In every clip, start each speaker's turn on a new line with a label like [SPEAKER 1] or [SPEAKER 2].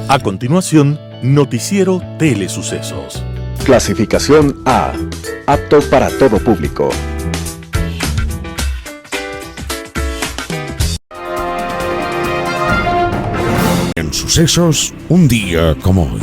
[SPEAKER 1] A continuación, Noticiero Telesucesos.
[SPEAKER 2] Clasificación A. Apto para todo público.
[SPEAKER 3] En sucesos, un día como hoy.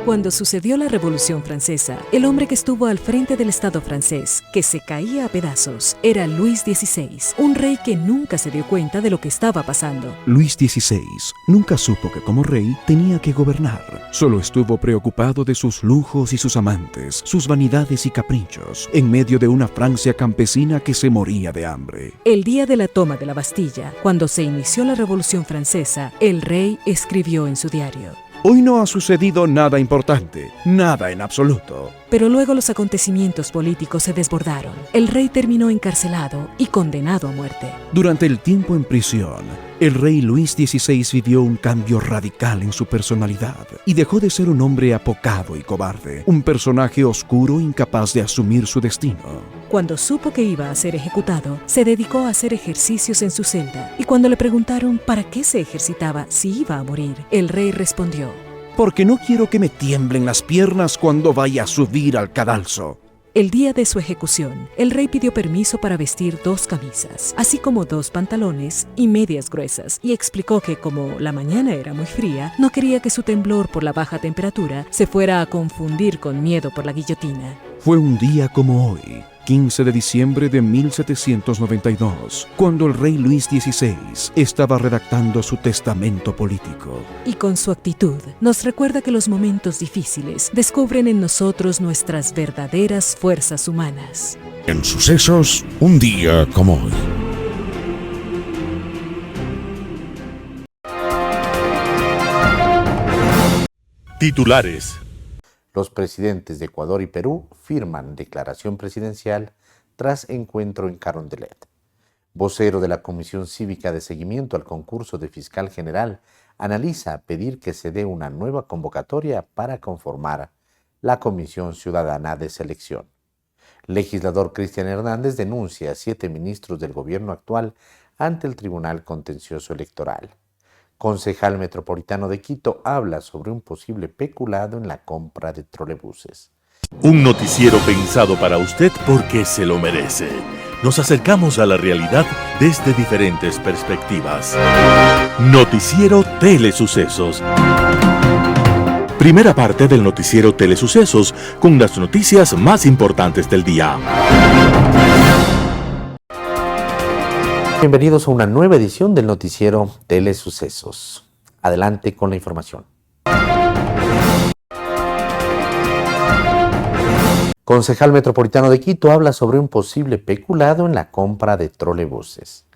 [SPEAKER 4] Cuando sucedió la Revolución Francesa, el hombre que estuvo al frente del Estado francés, que se caía a pedazos, era Luis XVI, un rey que nunca se dio cuenta de lo que estaba pasando.
[SPEAKER 5] Luis XVI nunca supo que como rey tenía que gobernar. Solo estuvo preocupado de sus lujos y sus amantes, sus vanidades y caprichos, en medio de una Francia campesina que se moría de hambre.
[SPEAKER 4] El día de la toma de la Bastilla, cuando se inició la Revolución Francesa, el rey escribió en su diario:
[SPEAKER 5] Hoy no ha sucedido nada importante, nada en absoluto.
[SPEAKER 4] Pero luego los acontecimientos políticos se desbordaron. El rey terminó encarcelado y condenado a muerte.
[SPEAKER 5] Durante el tiempo en prisión, el rey Luis XVI vivió un cambio radical en su personalidad y dejó de ser un hombre apocado y cobarde, un personaje oscuro incapaz de asumir su destino.
[SPEAKER 4] Cuando supo que iba a ser ejecutado, se dedicó a hacer ejercicios en su celda, y cuando le preguntaron para qué se ejercitaba si iba a morir, el rey respondió:
[SPEAKER 5] porque no quiero que me tiemblen las piernas cuando vaya a subir al cadalso.
[SPEAKER 4] El día de su ejecución, el rey pidió permiso para vestir 2 camisas, así como 2 pantalones y medias gruesas, y explicó que como la mañana era muy fría, no quería que su temblor por la baja temperatura se fuera a confundir con miedo por la guillotina.
[SPEAKER 5] Fue un día como hoy, 15 de diciembre de 1792, cuando el rey Luis XVI estaba redactando su testamento político.
[SPEAKER 4] Y con su actitud, nos recuerda que los momentos difíciles descubren en nosotros nuestras verdaderas fuerzas humanas.
[SPEAKER 3] En sucesos, un día como hoy.
[SPEAKER 1] Titulares.
[SPEAKER 6] Los presidentes de Ecuador y Perú firman declaración presidencial tras encuentro en Carondelet. Vocero de la Comisión Cívica de Seguimiento al Concurso de Fiscal General analiza pedir que se dé una nueva convocatoria para conformar la Comisión Ciudadana de Selección. Legislador Cristian Hernández denuncia a 7 ministros del gobierno actual ante el Tribunal Contencioso Electoral. Concejal metropolitano de Quito habla sobre un posible peculado en la compra de trolebuses.
[SPEAKER 1] Un noticiero pensado para usted porque se lo merece. Nos acercamos a la realidad desde diferentes perspectivas. Noticiero Telesucesos. Primera parte del noticiero Telesucesos con las noticias más importantes del día.
[SPEAKER 6] Bienvenidos a una nueva edición del noticiero Telesucesos. Adelante con la información. Concejal metropolitano de Quito habla sobre un posible peculado en la compra de trolebuses.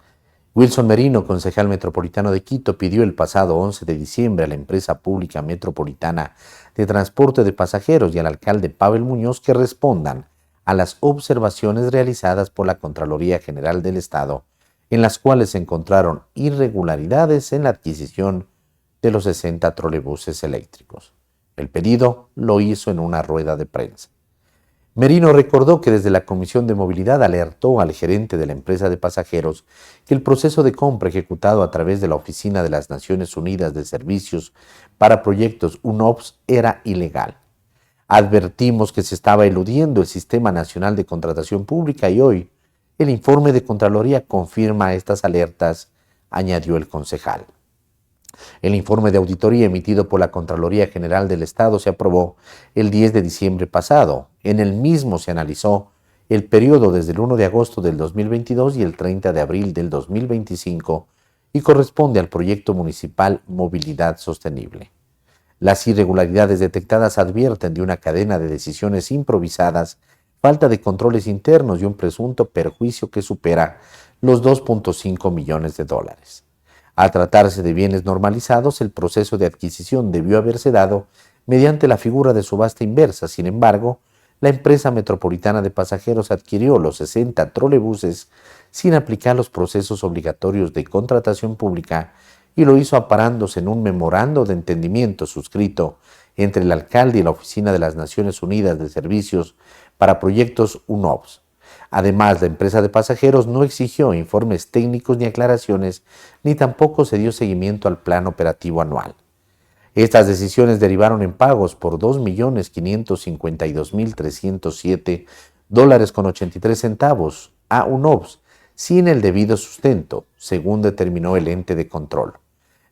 [SPEAKER 6] Wilson Merino, concejal metropolitano de Quito, pidió el pasado 11 de diciembre a la empresa pública metropolitana de transporte de pasajeros y al alcalde Pavel Muñoz que respondan a las observaciones realizadas por la Contraloría General del Estado, en las cuales se encontraron irregularidades en la adquisición de los 60 trolebuses eléctricos. El pedido lo hizo en una rueda de prensa. Merino recordó que desde la Comisión de Movilidad alertó al gerente de la empresa de pasajeros que el proceso de compra ejecutado a través de la Oficina de las Naciones Unidas de Servicios para Proyectos UNOPS era ilegal. Advertimos que se estaba eludiendo el Sistema Nacional de Contratación Pública y hoy el informe de Contraloría confirma estas alertas, añadió el concejal. El informe de auditoría emitido por la Contraloría General del Estado se aprobó el 10 de diciembre pasado. En el mismo se analizó el periodo desde el 1 de agosto del 2022 y el 30 de abril del 2025 y corresponde al proyecto municipal Movilidad Sostenible. Las irregularidades detectadas advierten de una cadena de decisiones improvisadas, falta de controles internos y un presunto perjuicio que supera los 2.5 millones de dólares. Al tratarse de bienes normalizados, el proceso de adquisición debió haberse dado mediante la figura de subasta inversa. Sin embargo, la empresa metropolitana de pasajeros adquirió los 60 trolebuses sin aplicar los procesos obligatorios de contratación pública y lo hizo amparándose en un memorando de entendimiento suscrito entre el alcalde y la Oficina de las Naciones Unidas de Servicios para Proyectos UNOPS. Además, la empresa de pasajeros no exigió informes técnicos ni aclaraciones, ni tampoco se dio seguimiento al plan operativo anual. Estas decisiones derivaron en pagos por $2.552.307.83 a UNOPS, sin el debido sustento, según determinó el ente de control.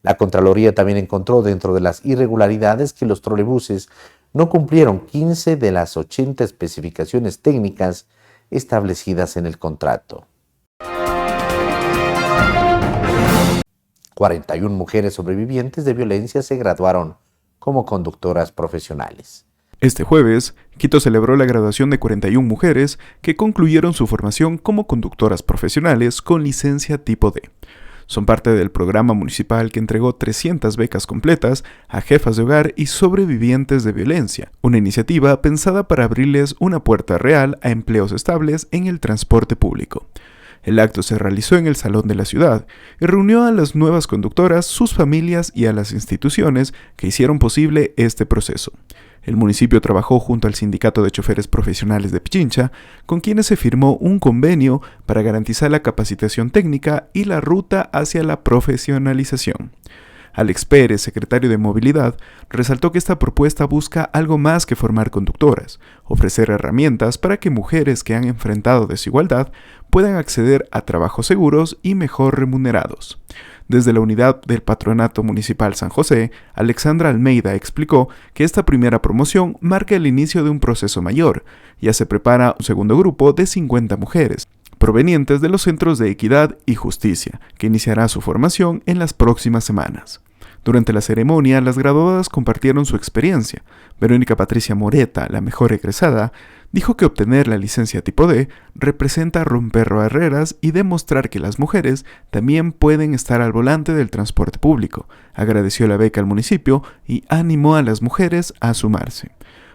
[SPEAKER 6] La Contraloría también encontró dentro de las irregularidades que los trolebuses no cumplieron 15 de las 80 especificaciones técnicas establecidas en el contrato. 41 mujeres sobrevivientes de violencia se graduaron como conductoras profesionales.
[SPEAKER 7] Este jueves, Quito celebró la graduación de 41 mujeres que concluyeron su formación como conductoras profesionales con licencia tipo D. Son parte del programa municipal que entregó 300 becas completas a jefas de hogar y sobrevivientes de violencia, una iniciativa pensada para abrirles una puerta real a empleos estables en el transporte público. El acto se realizó en el Salón de la Ciudad y reunió a las nuevas conductoras, sus familias y a las instituciones que hicieron posible este proceso. El municipio trabajó junto al Sindicato de Choferes Profesionales de Pichincha, con quienes se firmó un convenio para garantizar la capacitación técnica y la ruta hacia la profesionalización. Alex Pérez, secretario de Movilidad, resaltó que esta propuesta busca algo más que formar conductoras, ofrecer herramientas para que mujeres que han enfrentado desigualdad puedan acceder a trabajos seguros y mejor remunerados. Desde la unidad del Patronato Municipal San José, Alexandra Almeida explicó que esta primera promoción marca el inicio de un proceso mayor. Ya se prepara un segundo grupo de 50 mujeres, provenientes de los Centros de Equidad y Justicia, que iniciará su formación en las próximas semanas. Durante la ceremonia, las graduadas compartieron su experiencia. Verónica Patricia Moreta, la mejor egresada, dijo que obtener la licencia tipo D representa romper barreras y demostrar que las mujeres también pueden estar al volante del transporte público. Agradeció la beca al municipio y animó a las mujeres a sumarse.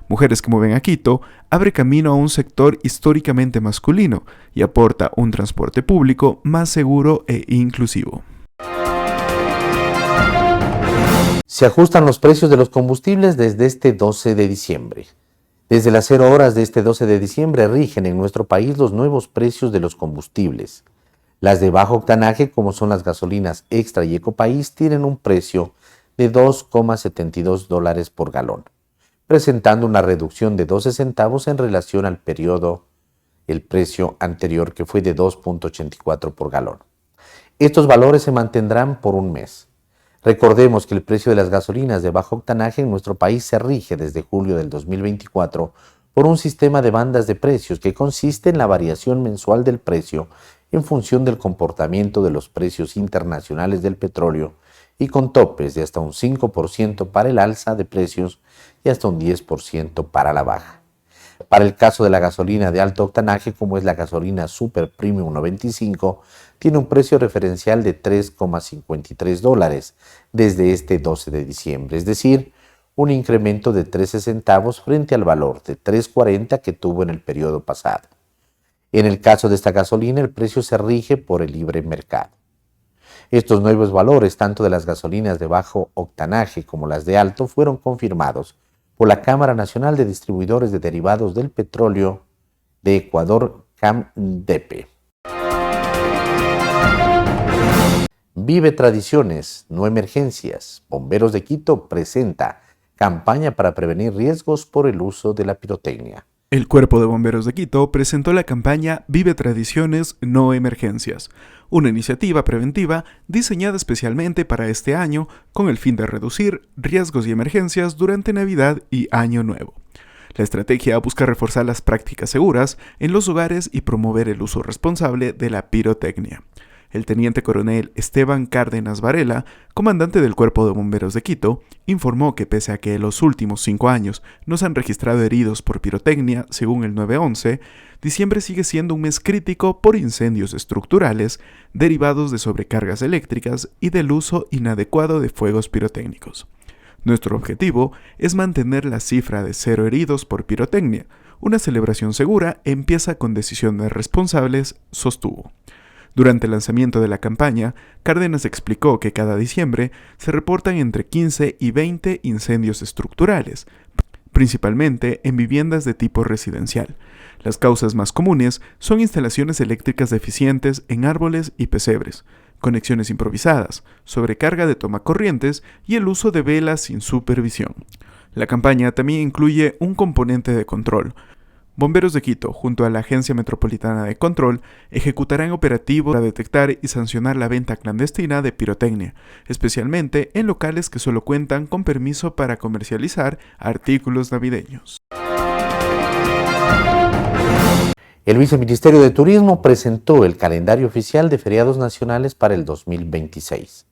[SPEAKER 7] Mujeres que mueven a Quito abre camino a un sector históricamente masculino y aporta un transporte público más seguro e inclusivo.
[SPEAKER 6] Se ajustan los precios de los combustibles desde este 12 de diciembre. Desde las 0 horas de este 12 de diciembre rigen en nuestro país los nuevos precios de los combustibles. Las de bajo octanaje, como son las gasolinas Extra y Ecopaís, tienen un precio de $2,72 por galón, presentando una reducción de 12 centavos en relación al el precio anterior, que fue de 2.84 por galón. Estos valores se mantendrán por un mes. Recordemos que el precio de las gasolinas de bajo octanaje en nuestro país se rige desde julio del 2024 por un sistema de bandas de precios que consiste en la variación mensual del precio en función del comportamiento de los precios internacionales del petróleo y con topes de hasta un 5% para el alza de precios y hasta un 10% para la baja. Para el caso de la gasolina de alto octanaje, como es la gasolina Super Premium 95, tiene un precio referencial de $3,53 desde este 12 de diciembre, es decir, un incremento de 13 centavos frente al valor de $3,40 que tuvo en el periodo pasado. En el caso de esta gasolina, el precio se rige por el libre mercado. Estos nuevos valores, tanto de las gasolinas de bajo octanaje como las de alto, fueron confirmados por la Cámara Nacional de Distribuidores de Derivados del Petróleo de Ecuador, CAMDEPE. Vive Tradiciones, no emergencias. Bomberos de Quito presenta campaña para prevenir riesgos por el uso de la pirotecnia.
[SPEAKER 7] El Cuerpo de Bomberos de Quito presentó la campaña Vive Tradiciones, no emergencias, una iniciativa preventiva diseñada especialmente para este año con el fin de reducir riesgos y emergencias durante Navidad y Año Nuevo. La estrategia busca reforzar las prácticas seguras en los hogares y promover el uso responsable de la pirotecnia. El teniente coronel Esteban Cárdenas Varela, comandante del Cuerpo de Bomberos de Quito, informó que pese a que en los últimos 5 años no se han registrado heridos por pirotecnia, según el 911, diciembre sigue siendo un mes crítico por incendios estructurales derivados de sobrecargas eléctricas y del uso inadecuado de fuegos pirotécnicos. Nuestro objetivo es mantener la cifra de 0 heridos por pirotecnia. Una celebración segura empieza con decisiones responsables, sostuvo. Durante el lanzamiento de la campaña, Cárdenas explicó que cada diciembre se reportan entre 15 y 20 incendios estructurales, principalmente en viviendas de tipo residencial. Las causas más comunes son instalaciones eléctricas deficientes en árboles y pesebres, conexiones improvisadas, sobrecarga de tomacorrientes y el uso de velas sin supervisión. La campaña también incluye un componente de control. Bomberos de Quito, junto a la Agencia Metropolitana de Control, ejecutarán operativos para detectar y sancionar la venta clandestina de pirotecnia, especialmente en locales que solo cuentan con permiso para comercializar artículos navideños.
[SPEAKER 6] El Viceministerio de Turismo presentó el calendario oficial de feriados nacionales para el 2026.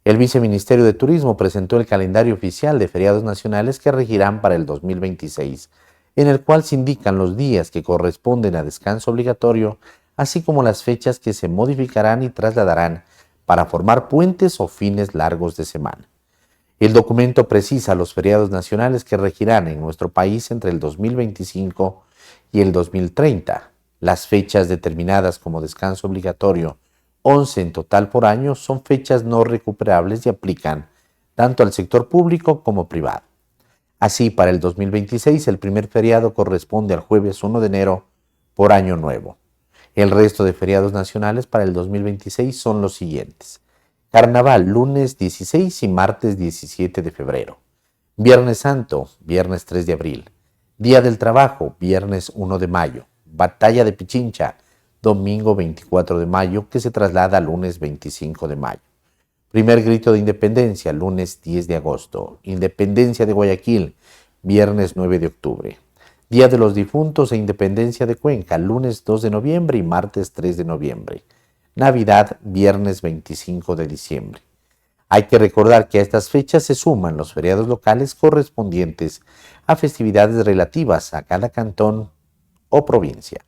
[SPEAKER 6] El Viceministerio de Turismo presentó el calendario oficial de feriados nacionales que regirán para el 2026, en el cual se indican los días que corresponden a descanso obligatorio, así como las fechas que se modificarán y trasladarán para formar puentes o fines largos de semana. El documento precisa los feriados nacionales que regirán en nuestro país entre el 2025 y el 2030. Las fechas determinadas como descanso obligatorio, 11 en total por año, son fechas no recuperables y aplican tanto al sector público como privado. Así, para el 2026, el primer feriado corresponde al jueves 1 de enero por Año Nuevo. El resto de feriados nacionales para el 2026 son los siguientes: Carnaval, lunes 16 y martes 17 de febrero. Viernes Santo, viernes 3 de abril. Día del Trabajo, viernes 1 de mayo. Batalla de Pichincha, domingo 24 de mayo, que se traslada al lunes 25 de mayo. Primer grito de independencia, lunes 10 de agosto. Independencia de Guayaquil, viernes 9 de octubre. Día de los Difuntos e Independencia de Cuenca, lunes 2 de noviembre y martes 3 de noviembre. Navidad, viernes 25 de diciembre. Hay que recordar que a estas fechas se suman los feriados locales correspondientes a festividades relativas a cada cantón o provincia.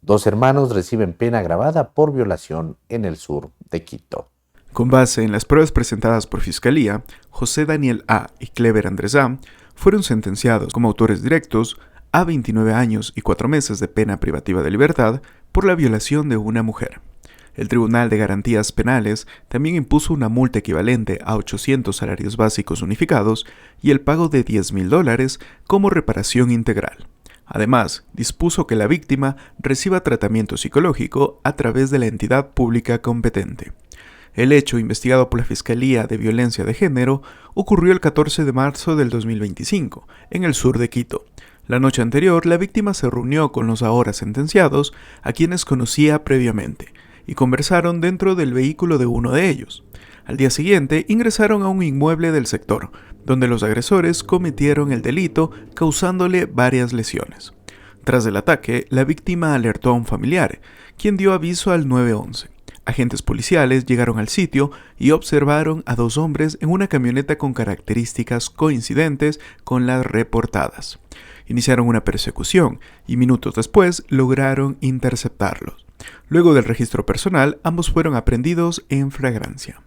[SPEAKER 6] 2 hermanos reciben pena agravada por violación en el sur de Quito.
[SPEAKER 7] Con base en las pruebas presentadas por Fiscalía, José Daniel A. y Clever Andrés A. fueron sentenciados como autores directos a 29 años y 4 meses de pena privativa de libertad por la violación de una mujer. El Tribunal de Garantías Penales también impuso una multa equivalente a 800 salarios básicos unificados y el pago de $10,000 como reparación integral. Además, dispuso que la víctima reciba tratamiento psicológico a través de la entidad pública competente. El hecho, investigado por la Fiscalía de Violencia de Género, ocurrió el 14 de marzo del 2025, en el sur de Quito. La noche anterior, la víctima se reunió con los ahora sentenciados, a quienes conocía previamente, y conversaron dentro del vehículo de uno de ellos. Al día siguiente, ingresaron a un inmueble del sector, donde los agresores cometieron el delito, causándole varias lesiones. Tras el ataque, la víctima alertó a un familiar, quien dio aviso al 911. Agentes policiales llegaron al sitio y observaron a 2 hombres en una camioneta con características coincidentes con las reportadas. Iniciaron una persecución y minutos después lograron interceptarlos. Luego del registro personal, ambos fueron aprehendidos en flagrancia.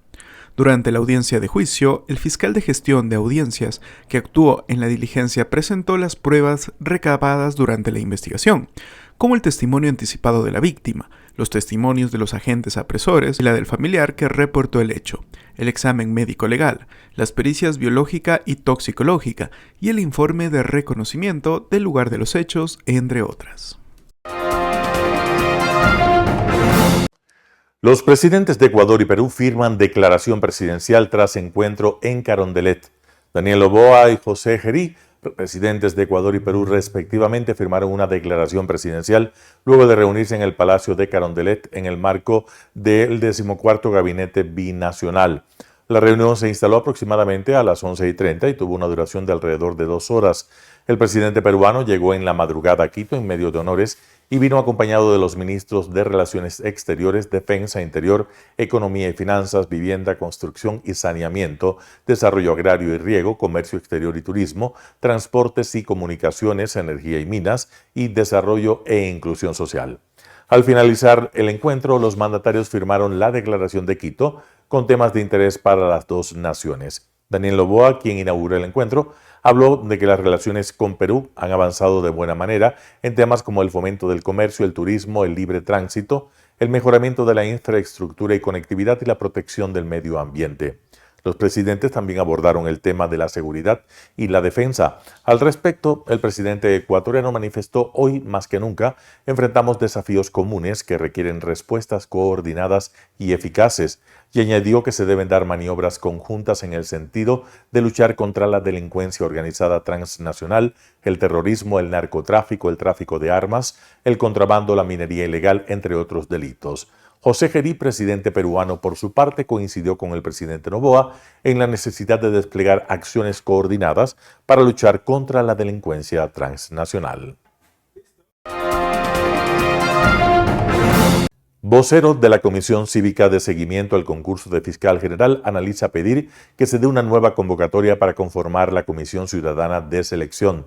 [SPEAKER 7] Durante la audiencia de juicio, el fiscal de gestión de audiencias que actuó en la diligencia presentó las pruebas recabadas durante la investigación, como el testimonio anticipado de la víctima, los testimonios de los agentes apresores y la del familiar que reportó el hecho, el examen médico-legal, las pericias biológica y toxicológica y el informe de reconocimiento del lugar de los hechos, entre otras.
[SPEAKER 1] Los presidentes de Ecuador y Perú firman declaración presidencial tras encuentro en Carondelet. Daniel Noboa y José Gerí, presidentes de Ecuador y Perú respectivamente, firmaron una declaración presidencial luego de reunirse en el Palacio de Carondelet en el marco del 14º Gabinete Binacional. La reunión se instaló aproximadamente a las 11:30 y tuvo una duración de alrededor de 2 horas. El presidente peruano llegó en la madrugada a Quito en medio de honores y vino acompañado de los ministros de Relaciones Exteriores, Defensa, Interior, Economía y Finanzas, Vivienda, Construcción y Saneamiento, Desarrollo Agrario y Riego, Comercio Exterior y Turismo, Transportes y Comunicaciones, Energía y Minas y Desarrollo e Inclusión Social. Al finalizar el encuentro, los mandatarios firmaron la Declaración de Quito con temas de interés para las 2 naciones. Daniel Noboa, quien inauguró el encuentro, habló de que las relaciones con Perú han avanzado de buena manera en temas como el fomento del comercio, el turismo, el libre tránsito, el mejoramiento de la infraestructura y conectividad y la protección del medio ambiente. Los presidentes también abordaron el tema de la seguridad y la defensa. Al respecto, el presidente ecuatoriano manifestó: hoy más que nunca enfrentamos desafíos comunes que requieren respuestas coordinadas y eficaces, y añadió que se deben dar maniobras conjuntas en el sentido de luchar contra la delincuencia organizada transnacional, el terrorismo, el narcotráfico, el tráfico de armas, el contrabando, la minería ilegal, entre otros delitos. José Gerí, presidente peruano, por su parte, coincidió con el presidente Noboa en la necesidad de desplegar acciones coordinadas para luchar contra la delincuencia transnacional. Vocero de la Comisión Cívica de Seguimiento al Concurso de Fiscal General analiza pedir que se dé una nueva convocatoria para conformar la Comisión Ciudadana de Selección.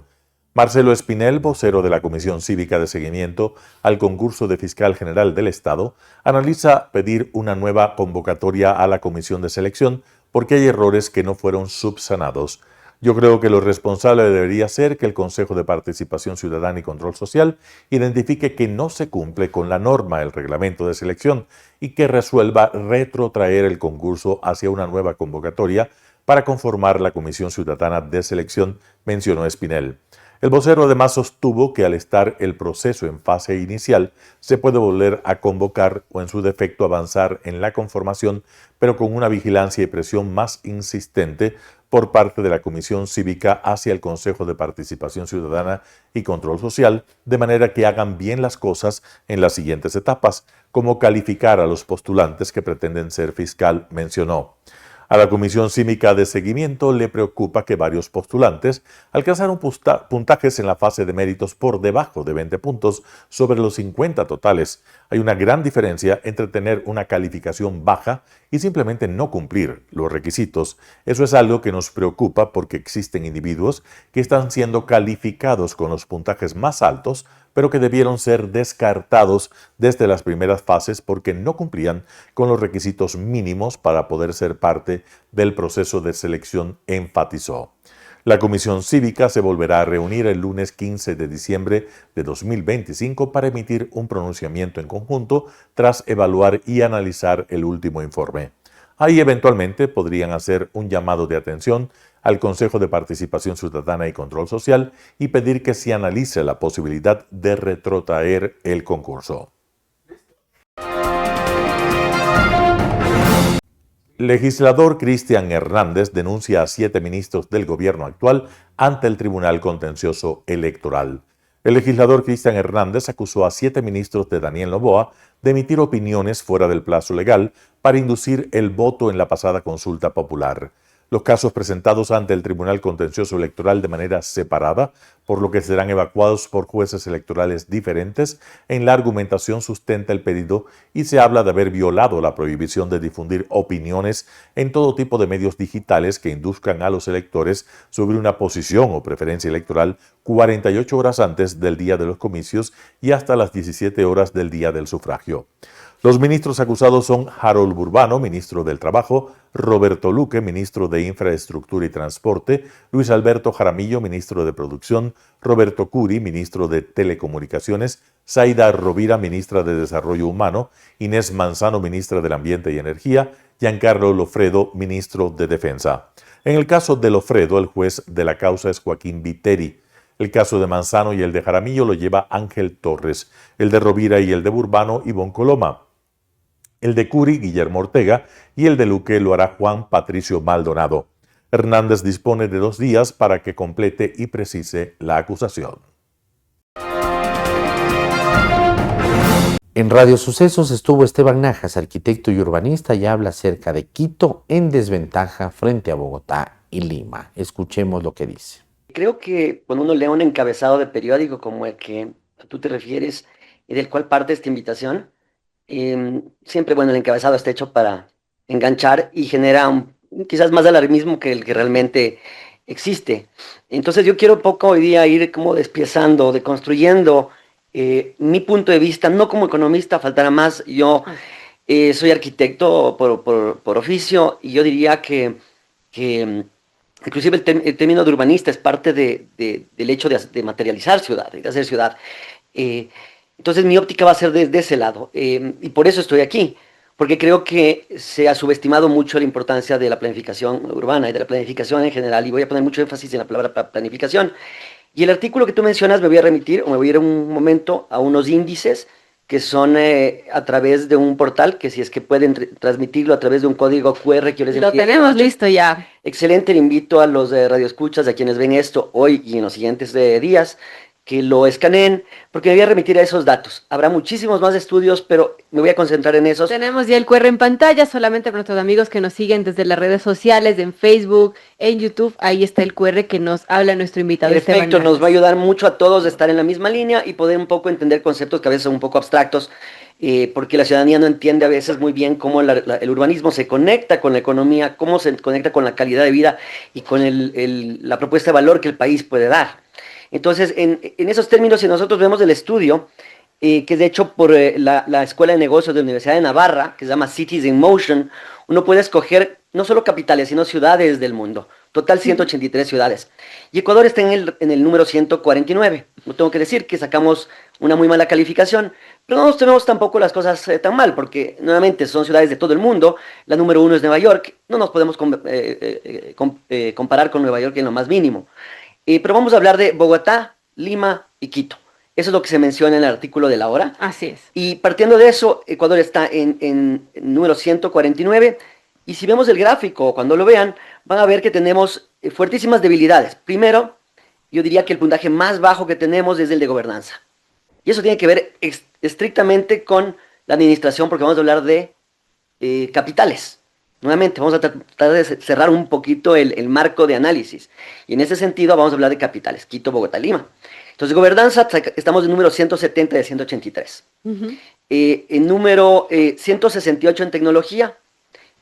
[SPEAKER 1] Marcelo Espinel, vocero de la Comisión Cívica de Seguimiento al Concurso de Fiscal General del Estado, analiza pedir una nueva convocatoria a la Comisión de Selección porque hay errores que no fueron subsanados. Yo creo que lo responsable debería ser que el Consejo de Participación Ciudadana y Control Social identifique que no se cumple con la norma del reglamento de selección y que resuelva retrotraer el concurso hacia una nueva convocatoria para conformar la Comisión Ciudadana de Selección, mencionó Espinel. El vocero además sostuvo que al estar el proceso en fase inicial, se puede volver a convocar o en su defecto avanzar en la conformación, pero con una vigilancia y presión más insistente por parte de la Comisión Cívica hacia el Consejo de Participación Ciudadana y Control Social, de manera que hagan bien las cosas en las siguientes etapas, como calificar a los postulantes que pretenden ser fiscal, mencionó. A la Comisión Cívica de Seguimiento le preocupa que varios postulantes alcanzaron puntajes en la fase de méritos por debajo de 20 puntos sobre los 50 totales. Hay una gran diferencia entre tener una calificación baja y simplemente no cumplir los requisitos. Eso es algo que nos preocupa porque existen individuos que están siendo calificados con los puntajes más altos, pero que debieron ser descartados desde las primeras fases porque no cumplían con los requisitos mínimos para poder ser parte del proceso de selección, enfatizó. La Comisión Cívica se volverá a reunir el lunes 15 de diciembre de 2025 para emitir un pronunciamiento en conjunto tras evaluar y analizar el último informe. Ahí eventualmente podrían hacer un llamado de atención al Consejo de Participación Ciudadana y Control Social y pedir que se analice la posibilidad de retrotraer el concurso. Legislador Cristian Hernández denuncia a 7 ministros del gobierno actual ante el Tribunal Contencioso Electoral. El legislador Cristian Hernández acusó a 7 ministros de Daniel Noboa de emitir opiniones fuera del plazo legal para inducir el voto en la pasada consulta popular. Los casos presentados ante el Tribunal Contencioso Electoral de manera separada, por lo que serán evacuados por jueces electorales diferentes, en la argumentación sustenta el pedido y se habla de haber violado la prohibición de difundir opiniones en todo tipo de medios digitales que induzcan a los electores sobre una posición o preferencia electoral 48 horas antes del día de los comicios y hasta las 17 horas del día del sufragio. Los ministros acusados son Harold Burbano, ministro del Trabajo, Roberto Luque, ministro de Infraestructura y Transporte, Luis Alberto Jaramillo, ministro de Producción, Roberto Curi, ministro de Telecomunicaciones, Zaida Rovira, ministra de Desarrollo Humano, Inés Manzano, ministra del Ambiente y Energía, Giancarlo Lofredo, ministro de Defensa. En el caso de Lofredo, el juez de la causa es Joaquín Viteri. El caso de Manzano y el de Jaramillo lo lleva Ángel Torres, el de Rovira y el de Burbano, Ivonne Coloma. El de Curi, Guillermo Ortega, y el de Luque lo hará Juan Patricio Maldonado. Hernández dispone de 2 días para que complete y precise la acusación.
[SPEAKER 6] En Radio Sucesos estuvo Esteban Najas, arquitecto y urbanista, y habla acerca de Quito en desventaja frente a Bogotá y Lima. Escuchemos lo que dice.
[SPEAKER 8] Creo que cuando uno lee un encabezado de periódico como el que tú te refieres y del cual parte esta invitación, siempre, bueno, el encabezado está hecho para enganchar y genera quizás más alarmismo que el que realmente existe. Entonces yo quiero poco hoy día ir como despiezando, deconstruyendo mi punto de vista, no como economista, faltará más. Yo soy arquitecto por oficio y yo diría que inclusive el término de urbanista es parte del hecho de materializar ciudad, de hacer ciudad. Entonces mi óptica va a ser desde ese lado y por eso estoy aquí, porque creo que se ha subestimado mucho la importancia de la planificación urbana y de la planificación en general, y voy a poner mucho énfasis en la palabra planificación. Y el artículo que tú mencionas me voy a remitir, o me voy a ir un momento a unos índices que son a través de un portal, que si es que pueden transmitirlo a través de un código QR que yo les
[SPEAKER 9] Lo
[SPEAKER 8] envié.
[SPEAKER 9] tenemos listo ya.
[SPEAKER 8] Excelente, le invito a los radioescuchas, a quienes ven esto hoy y en los siguientes días, que lo escaneen, porque me voy a remitir a esos datos. Habrá muchísimos más estudios, pero me voy a concentrar en esos.
[SPEAKER 9] Tenemos ya el QR en pantalla, solamente para nuestros amigos que nos siguen desde las redes sociales, en Facebook, en YouTube, ahí está el QR que nos habla nuestro invitado.
[SPEAKER 8] Perfecto, nos va a ayudar mucho a todos a estar en la misma línea y poder un poco entender conceptos que a veces son un poco abstractos, porque la ciudadanía no entiende a veces muy bien cómo el urbanismo se conecta con la economía, cómo se conecta con la calidad de vida y con la propuesta de valor que el país puede dar. Entonces, en esos términos, si nosotros vemos el estudio, que es hecho por la Escuela de Negocios de la Universidad de Navarra, que se llama Cities in Motion, uno puede escoger no solo capitales, sino ciudades del mundo. Total 183 ciudades. Y Ecuador está en el número 149. No tengo que decir que sacamos una muy mala calificación, pero no nos tenemos tampoco las cosas tan mal, porque nuevamente son ciudades de todo el mundo. La número 1 es Nueva York. No nos podemos comparar con Nueva York en lo más mínimo. Pero vamos a hablar de Bogotá, Lima y Quito. Eso es lo que se menciona en el artículo de la hora.
[SPEAKER 9] Así es.
[SPEAKER 8] Y partiendo de eso, Ecuador está en número 149. Y si vemos el gráfico, cuando lo vean, van a ver que tenemos fuertísimas debilidades. Primero, yo diría que el puntaje más bajo que tenemos es el de gobernanza. Y eso tiene que ver estrictamente con la administración, porque vamos a hablar de capitales. Nuevamente, vamos a tratar de cerrar un poquito el marco de análisis. Y en ese sentido vamos a hablar de capitales, Quito, Bogotá, Lima. Entonces, gobernanza, estamos en número 170 de 183. En número 168 en tecnología,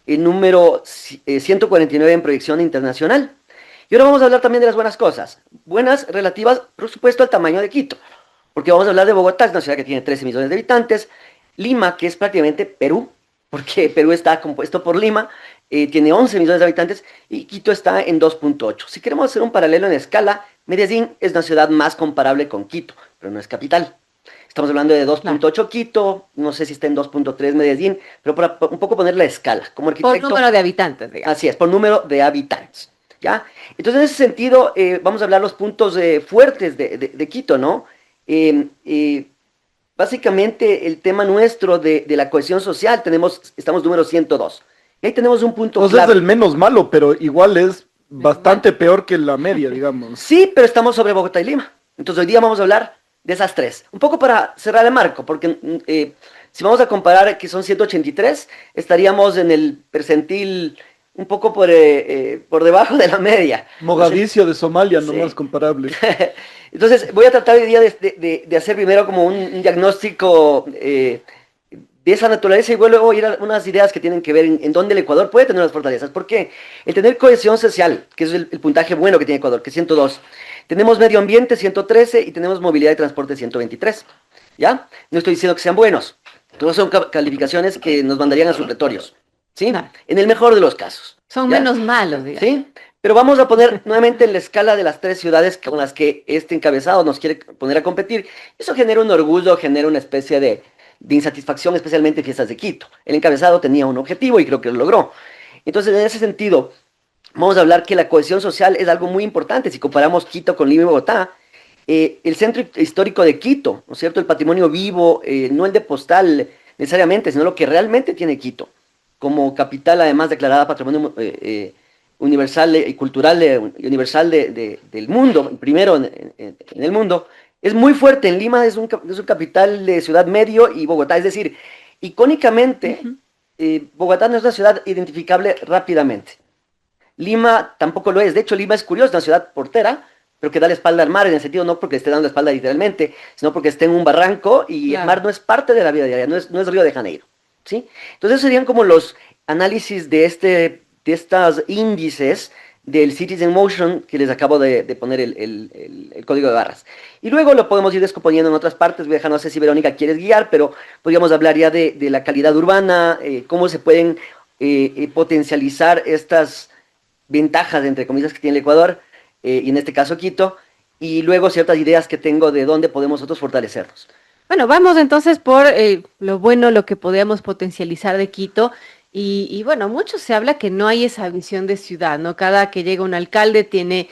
[SPEAKER 8] en número 149 en proyección internacional. Y ahora vamos a hablar también de las buenas cosas. Buenas relativas, por supuesto, al tamaño de Quito. Porque vamos a hablar de Bogotá, es una ciudad que tiene 13 millones de habitantes. Lima, que es prácticamente Perú, porque Perú está compuesto por Lima, tiene 11 millones de habitantes, y Quito está en 2.8. Si queremos hacer un paralelo en escala, Medellín es una ciudad más comparable con Quito, pero no es capital. Estamos hablando de 2.8 Quito, no sé si está en 2.3 Medellín, pero para un poco poner la escala. Como arquitecto,
[SPEAKER 9] por número de habitantes, digamos.
[SPEAKER 8] Así es, por número de habitantes. ¿Ya? Entonces, en ese sentido, vamos a hablar los puntos fuertes de Quito, ¿no? Básicamente, el tema nuestro de la cohesión social, estamos número 102. Y ahí tenemos un punto
[SPEAKER 10] Entonces
[SPEAKER 8] clave.
[SPEAKER 10] es el menos malo, pero igual es bastante peor que la media, digamos.
[SPEAKER 8] Sí, pero estamos sobre Bogotá y Lima. Entonces, hoy día vamos a hablar de esas tres. Un poco para cerrar el marco, porque si vamos a comparar que son 183, estaríamos en el percentil un poco por debajo de la media.
[SPEAKER 10] Mogadiscio de Somalia,
[SPEAKER 8] Sí.
[SPEAKER 10] nomás comparable.
[SPEAKER 8] Entonces, voy a tratar hoy día de hacer primero como un diagnóstico de esa naturaleza y luego ir a unas ideas que tienen que ver en dónde el Ecuador puede tener las fortalezas. Porque el tener cohesión social, que es el puntaje bueno que tiene Ecuador, que es 102, tenemos medio ambiente 113 y tenemos movilidad y transporte 123. ¿Ya? No estoy diciendo que sean buenos. Todas son calificaciones que nos mandarían a supletorios. ¿Sí?
[SPEAKER 9] Claro.
[SPEAKER 8] En el mejor de los casos.
[SPEAKER 9] Son
[SPEAKER 8] ¿Ya?
[SPEAKER 9] menos malos, digamos.
[SPEAKER 8] ¿Sí? Pero vamos a poner nuevamente en la escala de las tres ciudades con las que este encabezado nos quiere poner a competir. Eso genera un orgullo, genera una especie de insatisfacción, especialmente en Fiestas de Quito. El encabezado tenía un objetivo y creo que lo logró. Entonces, en ese sentido, vamos a hablar que la cohesión social es algo muy importante. Si comparamos Quito con Lima y Bogotá, el centro histórico de Quito, ¿no es cierto? El patrimonio vivo, no el de postal necesariamente, sino lo que realmente tiene Quito, como capital además declarada patrimonio universal y cultural universal del mundo, primero en el mundo, es muy fuerte. En Lima es un capital de ciudad medio y Bogotá, es decir, icónicamente, Bogotá no es una ciudad identificable rápidamente. Lima tampoco lo es. De hecho, Lima es curioso, una ciudad portera, pero que da la espalda al mar, en el sentido no porque esté dando la espalda literalmente, sino porque esté en un barranco y
[SPEAKER 9] Claro.
[SPEAKER 8] el mar no es parte de la vida diaria, no es Río de Janeiro. ¿Sí? Entonces serían como los análisis de estos índices del Cities in Motion que les acabo de poner el código de barras. Y luego lo podemos ir descomponiendo en otras partes. Voy a dejar, no sé si Verónica quieres guiar, pero podríamos hablar ya de la calidad urbana, cómo se pueden potencializar estas ventajas, entre comillas, que tiene el Ecuador, y en este caso Quito, y luego ciertas ideas que tengo de dónde podemos nosotros fortalecernos.
[SPEAKER 9] Bueno, vamos entonces por lo bueno, lo que podríamos potencializar de Quito. Y bueno, mucho se habla que no hay esa visión de ciudad, ¿no? Cada que llega un alcalde tiene,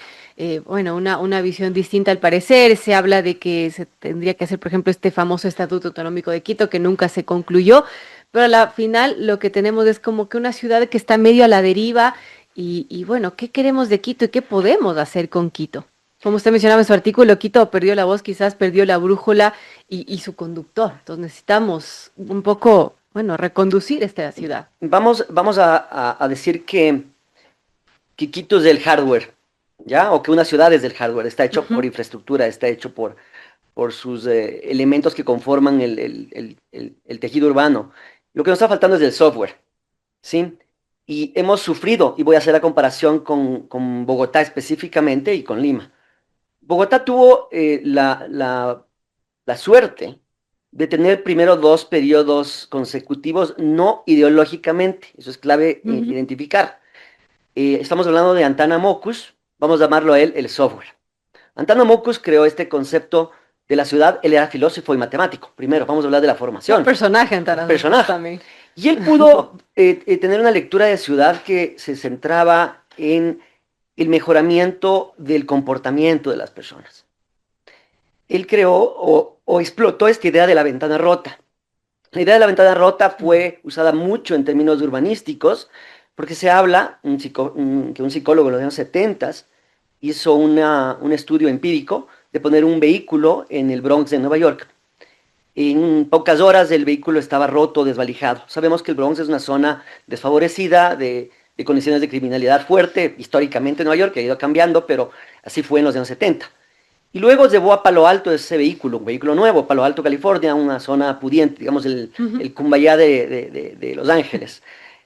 [SPEAKER 9] bueno, una visión distinta al parecer. Se habla de que se tendría que hacer, por ejemplo, este famoso Estatuto Autonómico de Quito, que nunca se concluyó. Pero a la final lo que tenemos es como que una ciudad que está medio a la deriva. Y bueno, ¿qué queremos de Quito y qué podemos hacer con Quito? Como usted mencionaba en su artículo, Quito perdió la voz, quizás perdió la brújula y su conductor. Entonces necesitamos un poco, bueno, reconducir esta ciudad.
[SPEAKER 8] Vamos a decir que Quito es del hardware, ¿ya? O que una ciudad es del hardware, está hecho por infraestructura, está hecho por sus elementos que conforman el tejido urbano. Lo que nos está faltando es el software, ¿sí? Y hemos sufrido, y voy a hacer la comparación con Bogotá específicamente y con Lima. Bogotá tuvo la suerte de tener primero 2 periodos consecutivos, no ideológicamente, eso es clave identificar. Estamos hablando de Antana Mockus, vamos a llamarlo a él el software. Antana Mockus creó este concepto de la ciudad, él era filósofo y matemático. Primero, vamos a hablar de la formación.
[SPEAKER 9] Un personaje, Antana Mockus también.
[SPEAKER 8] Y él pudo tener una lectura de ciudad que se centraba en el mejoramiento del comportamiento de las personas. Él creó o explotó esta idea de la ventana rota. La idea de la ventana rota fue usada mucho en términos urbanísticos, porque se habla que un psicólogo en los años 70 hizo un estudio empírico de poner un vehículo en el Bronx de Nueva York. En pocas horas el vehículo estaba roto, desvalijado. Sabemos que el Bronx es una zona desfavorecida, de condiciones de criminalidad fuerte, históricamente en Nueva York, que ha ido cambiando, pero así fue en los años 70. Y luego llevó a Palo Alto ese vehículo, un vehículo nuevo, Palo Alto, California, una zona pudiente, digamos el Cumbayá de Los Ángeles.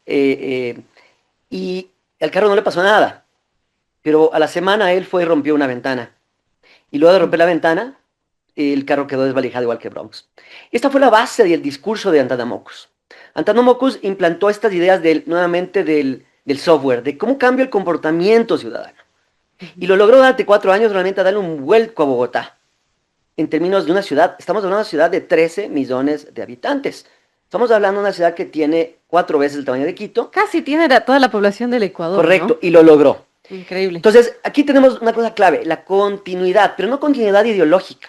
[SPEAKER 8] Y al carro no le pasó nada, pero a la semana él fue y rompió una ventana. Y luego de romper la ventana, el carro quedó desvalijado igual que Bronx. Esta fue la base del discurso de Antana Mockus. Antana Mockus implantó estas ideas nuevamente del software, de cómo cambia el comportamiento ciudadano. Y lo logró durante 4 años realmente a darle un vuelco a Bogotá. En términos de una ciudad, estamos hablando de una ciudad de 13 millones de habitantes. Estamos hablando de una ciudad que tiene 4 veces el tamaño de Quito.
[SPEAKER 9] Casi tiene toda la población del Ecuador.
[SPEAKER 8] Correcto,
[SPEAKER 9] ¿no?
[SPEAKER 8] y lo logró.
[SPEAKER 9] Increíble.
[SPEAKER 8] Entonces, aquí tenemos una cosa clave, la continuidad, pero no continuidad ideológica,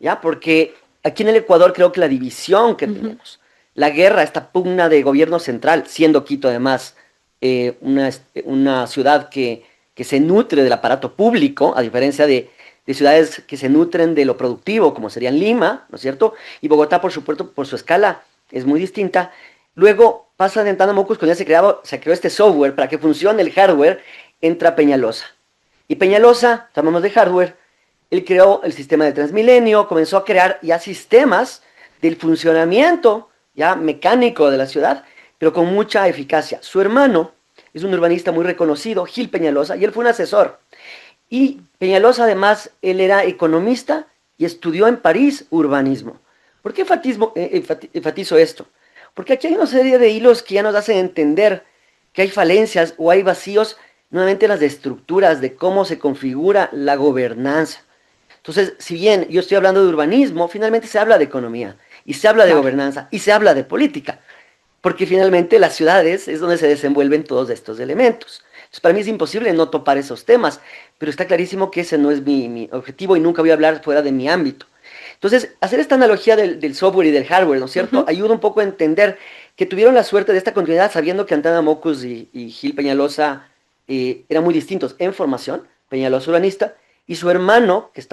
[SPEAKER 8] ¿ya? Porque aquí en el Ecuador creo que la división que tenemos, la guerra, esta pugna de gobierno central, siendo Quito además una ciudad que se nutre del aparato público, a diferencia de ciudades que se nutren de lo productivo, como serían Lima, ¿no es cierto? Y Bogotá, por supuesto, por su escala, es muy distinta. Luego pasa de Antana Mockus, cuando ya se creó este software para que funcione el hardware, entra Peñalosa. Y Peñalosa, hablamos de hardware, él creó el sistema de Transmilenio, comenzó a crear ya sistemas del funcionamiento ya mecánico de la ciudad, pero con mucha eficacia. Su hermano es un urbanista muy reconocido, Gil Peñalosa, y él fue un asesor. Y Peñalosa además, él era economista y estudió en París urbanismo. ¿Por qué enfatizo esto? Porque aquí hay una serie de hilos que ya nos hacen entender que hay falencias o hay vacíos nuevamente las de estructuras, de cómo se configura la gobernanza. Entonces, si bien yo estoy hablando de urbanismo, finalmente se habla de economía, y se habla de gobernanza, y se habla de política, porque finalmente las ciudades es donde se desenvuelven todos estos elementos. Entonces, para mí es imposible no topar esos temas, pero está clarísimo que ese no es mi objetivo y nunca voy a hablar fuera de mi ámbito. Entonces, hacer esta analogía del software y del hardware, ¿no es cierto?, ayuda un poco a entender que tuvieron la suerte de esta continuidad, sabiendo que Antana Mockus y Gil Peñalosa eran muy distintos en formación, Peñalosa urbanista, y su hermano, que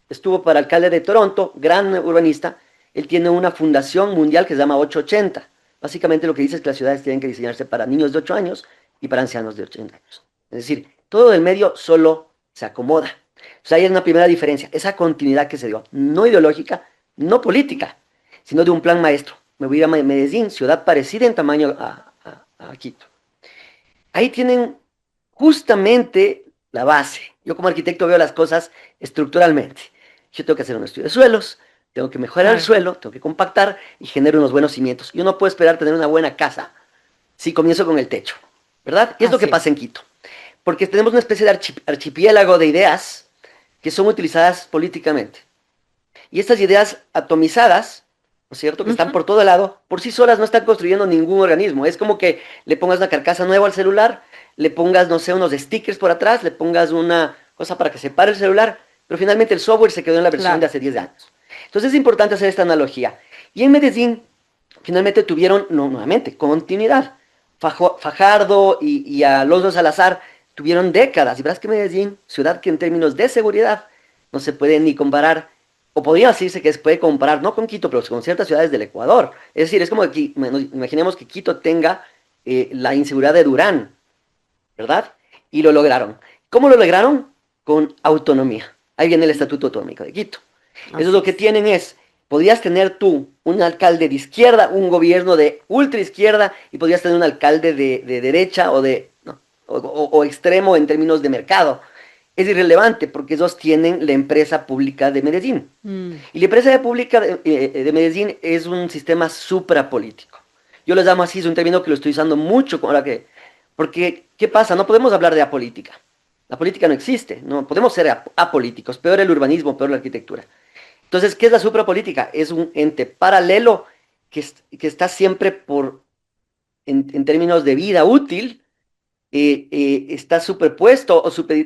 [SPEAKER 8] estuvo para alcalde de Toronto, gran urbanista, él tiene una fundación mundial que se llama 880. Básicamente lo que dice es que las ciudades tienen que diseñarse para niños de 8 años y para ancianos de 80 años. Es decir, todo del medio solo se acomoda. O sea, ahí hay una primera diferencia, esa continuidad que se dio, no ideológica, no política, sino de un plan maestro. Me voy a ir a Medellín, ciudad parecida en tamaño a Quito. Ahí tienen justamente la base. Yo como arquitecto veo las cosas estructuralmente. Yo tengo que hacer un estudio de suelos, tengo que mejorar el suelo, tengo que compactar y generar unos buenos cimientos. Yo no puedo esperar tener una buena casa si comienzo con el techo, ¿verdad? Y es lo que pasa en Quito. Porque tenemos una especie de archipiélago de ideas que son utilizadas políticamente. Y estas ideas atomizadas, ¿no es cierto?, que están por todo lado, por sí solas no están construyendo ningún organismo. Es como que le pongas una carcasa nueva al celular, le pongas, no sé, unos stickers por atrás, le pongas una cosa para que se pare el celular, pero finalmente el software se quedó en la versión de hace 10 años. Entonces es importante hacer esta analogía. Y en Medellín, finalmente tuvieron, nuevamente, continuidad. Fajardo y Alonso Salazar tuvieron décadas. Y verás que Medellín, ciudad que en términos de seguridad no se puede ni comparar, o podría decirse que se puede comparar, no con Quito, pero con ciertas ciudades del Ecuador. Es decir, es como que imaginemos que Quito tenga la inseguridad de Durán, ¿verdad? Y lo lograron. ¿Cómo lo lograron? Con autonomía. Ahí viene el Estatuto Autonómico de Quito. Eso lo que tienen es, podrías tener tú un alcalde de izquierda, un gobierno de ultra izquierda, y podrías tener un alcalde de derecha o extremo en términos de mercado. Es irrelevante porque ellos tienen la empresa pública de Medellín. Y la empresa pública de Medellín es un sistema suprapolítico. Yo lo llamo así, es un término que lo estoy usando mucho ahora porque, ¿qué pasa? No podemos hablar de apolítica. La política no existe, no podemos ser apolíticos, peor el urbanismo, peor la arquitectura. Entonces, ¿qué es la suprapolítica? Es un ente paralelo que está siempre en términos de vida útil, está superpuesto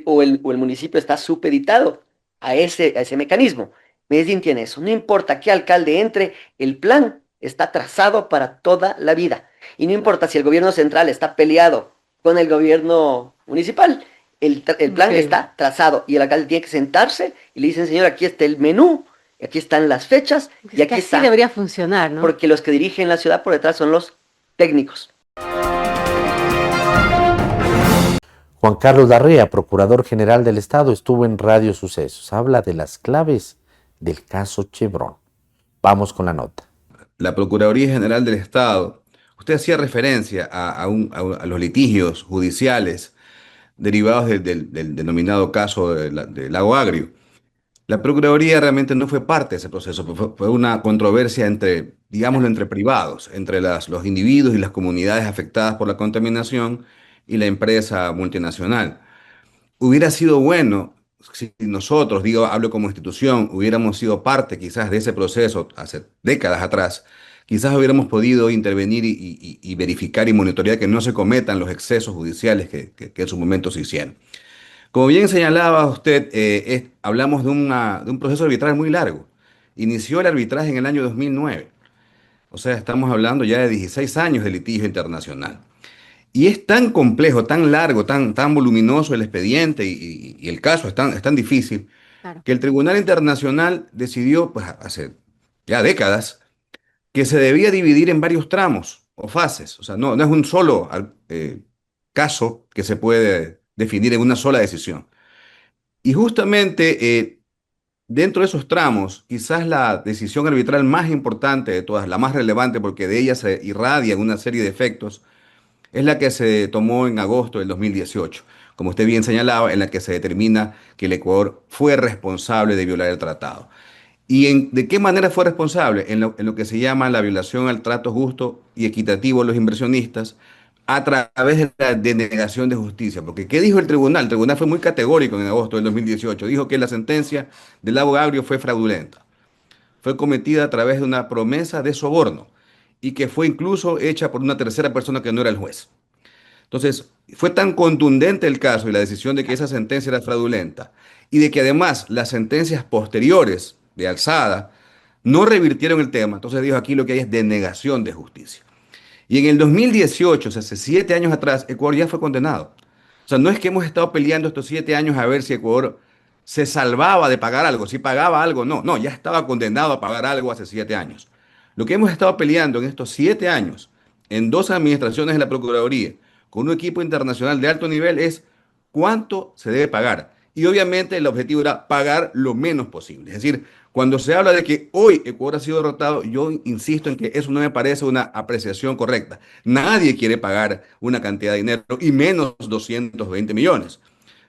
[SPEAKER 8] o el municipio está supeditado a ese mecanismo. Medellín tiene eso. No importa qué alcalde entre, el plan está trazado para toda la vida. Y no importa si el gobierno central está peleado con el gobierno municipal, el plan está trazado y el alcalde tiene que sentarse y le dicen, señor, aquí está el menú, aquí están las fechas y aquí está.
[SPEAKER 9] Así debería funcionar, ¿no?
[SPEAKER 8] Porque los que dirigen la ciudad por detrás son los técnicos.
[SPEAKER 6] Juan Carlos Larrea, Procurador General del Estado, estuvo en Radio Sucesos. Habla de las claves del caso Chevron. Vamos con la nota.
[SPEAKER 11] La Procuraduría General del Estado, usted hacía referencia a los litigios judiciales derivados del denominado caso del Lago Agrio. La Procuraduría realmente no fue parte de ese proceso, fue una controversia entre privados, entre los individuos y las comunidades afectadas por la contaminación y la empresa multinacional. Hubiera sido bueno si nosotros, hablo como institución, hubiéramos sido parte quizás de ese proceso hace décadas atrás, quizás hubiéramos podido intervenir y verificar y monitorear que no se cometan los excesos judiciales que en su momento se hicieron. Como bien señalaba usted, hablamos de un proceso arbitral muy largo. Inició el arbitraje en el año 2009. O sea, estamos hablando ya de 16 años de litigio internacional. Y es tan complejo, tan largo, tan voluminoso el expediente y el caso es tan difícil, claro, que el Tribunal Internacional decidió, pues hace ya décadas, que se debía dividir en varios tramos o fases. O sea, no es un solo caso que se puede definir en una sola decisión. Y justamente dentro de esos tramos, quizás la decisión arbitral más importante de todas, la más relevante porque de ella se irradian una serie de efectos, es la que se tomó en agosto del 2018, como usted bien señalaba, en la que se determina que el Ecuador fue responsable de violar el tratado. ¿Y de qué manera fue responsable? En lo que se llama la violación al trato justo y equitativo de los inversionistas a través de la denegación de justicia. Porque ¿qué dijo el tribunal? El tribunal fue muy categórico en agosto del 2018. Dijo que la sentencia del Lago Agrio fue fraudulenta. Fue cometida a través de una promesa de soborno y que fue incluso hecha por una tercera persona que no era el juez. Entonces, fue tan contundente el caso y la decisión de que esa sentencia era fraudulenta y de que además las sentencias posteriores de alzada no revirtieron el tema. Entonces dijo, aquí lo que hay es denegación de justicia. Y en el 2018, o sea, hace 7 años atrás, Ecuador ya fue condenado. O sea, no es que hemos estado peleando estos 7 años a ver si Ecuador se salvaba de pagar algo, si pagaba algo, no, ya estaba condenado a pagar algo hace 7 años. Lo que hemos estado peleando en estos 7 años, en 2 administraciones de la Procuraduría, con un equipo internacional de alto nivel, es cuánto se debe pagar. Y obviamente el objetivo era pagar lo menos posible. Es decir, cuando se habla de que hoy Ecuador ha sido derrotado, yo insisto en que eso no me parece una apreciación correcta. Nadie quiere pagar una cantidad de dinero y menos 220 millones.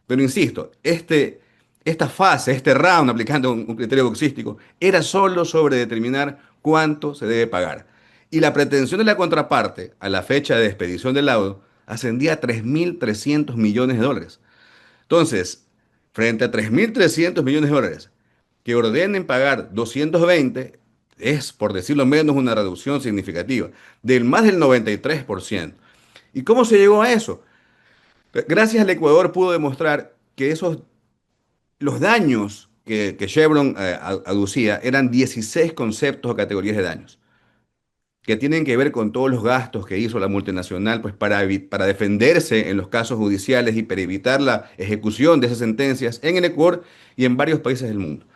[SPEAKER 11] Pero insisto, esta fase, este round, aplicando un criterio boxístico, era solo sobre determinar cuánto se debe pagar. Y la pretensión de la contraparte a la fecha de expedición del laudo ascendía a 3.300 millones de dólares. Entonces, frente a 3.300 millones de dólares, que ordenen pagar 220 es, por decirlo menos, una reducción significativa, del más del 93%. ¿Y cómo se llegó a eso? Gracias al Ecuador pudo demostrar que los daños que Chevron aducía eran 16 conceptos o categorías de daños, que tienen que ver con todos los gastos que hizo la multinacional pues, para defenderse en los casos judiciales y para evitar la ejecución de esas sentencias en el Ecuador y en varios países del mundo.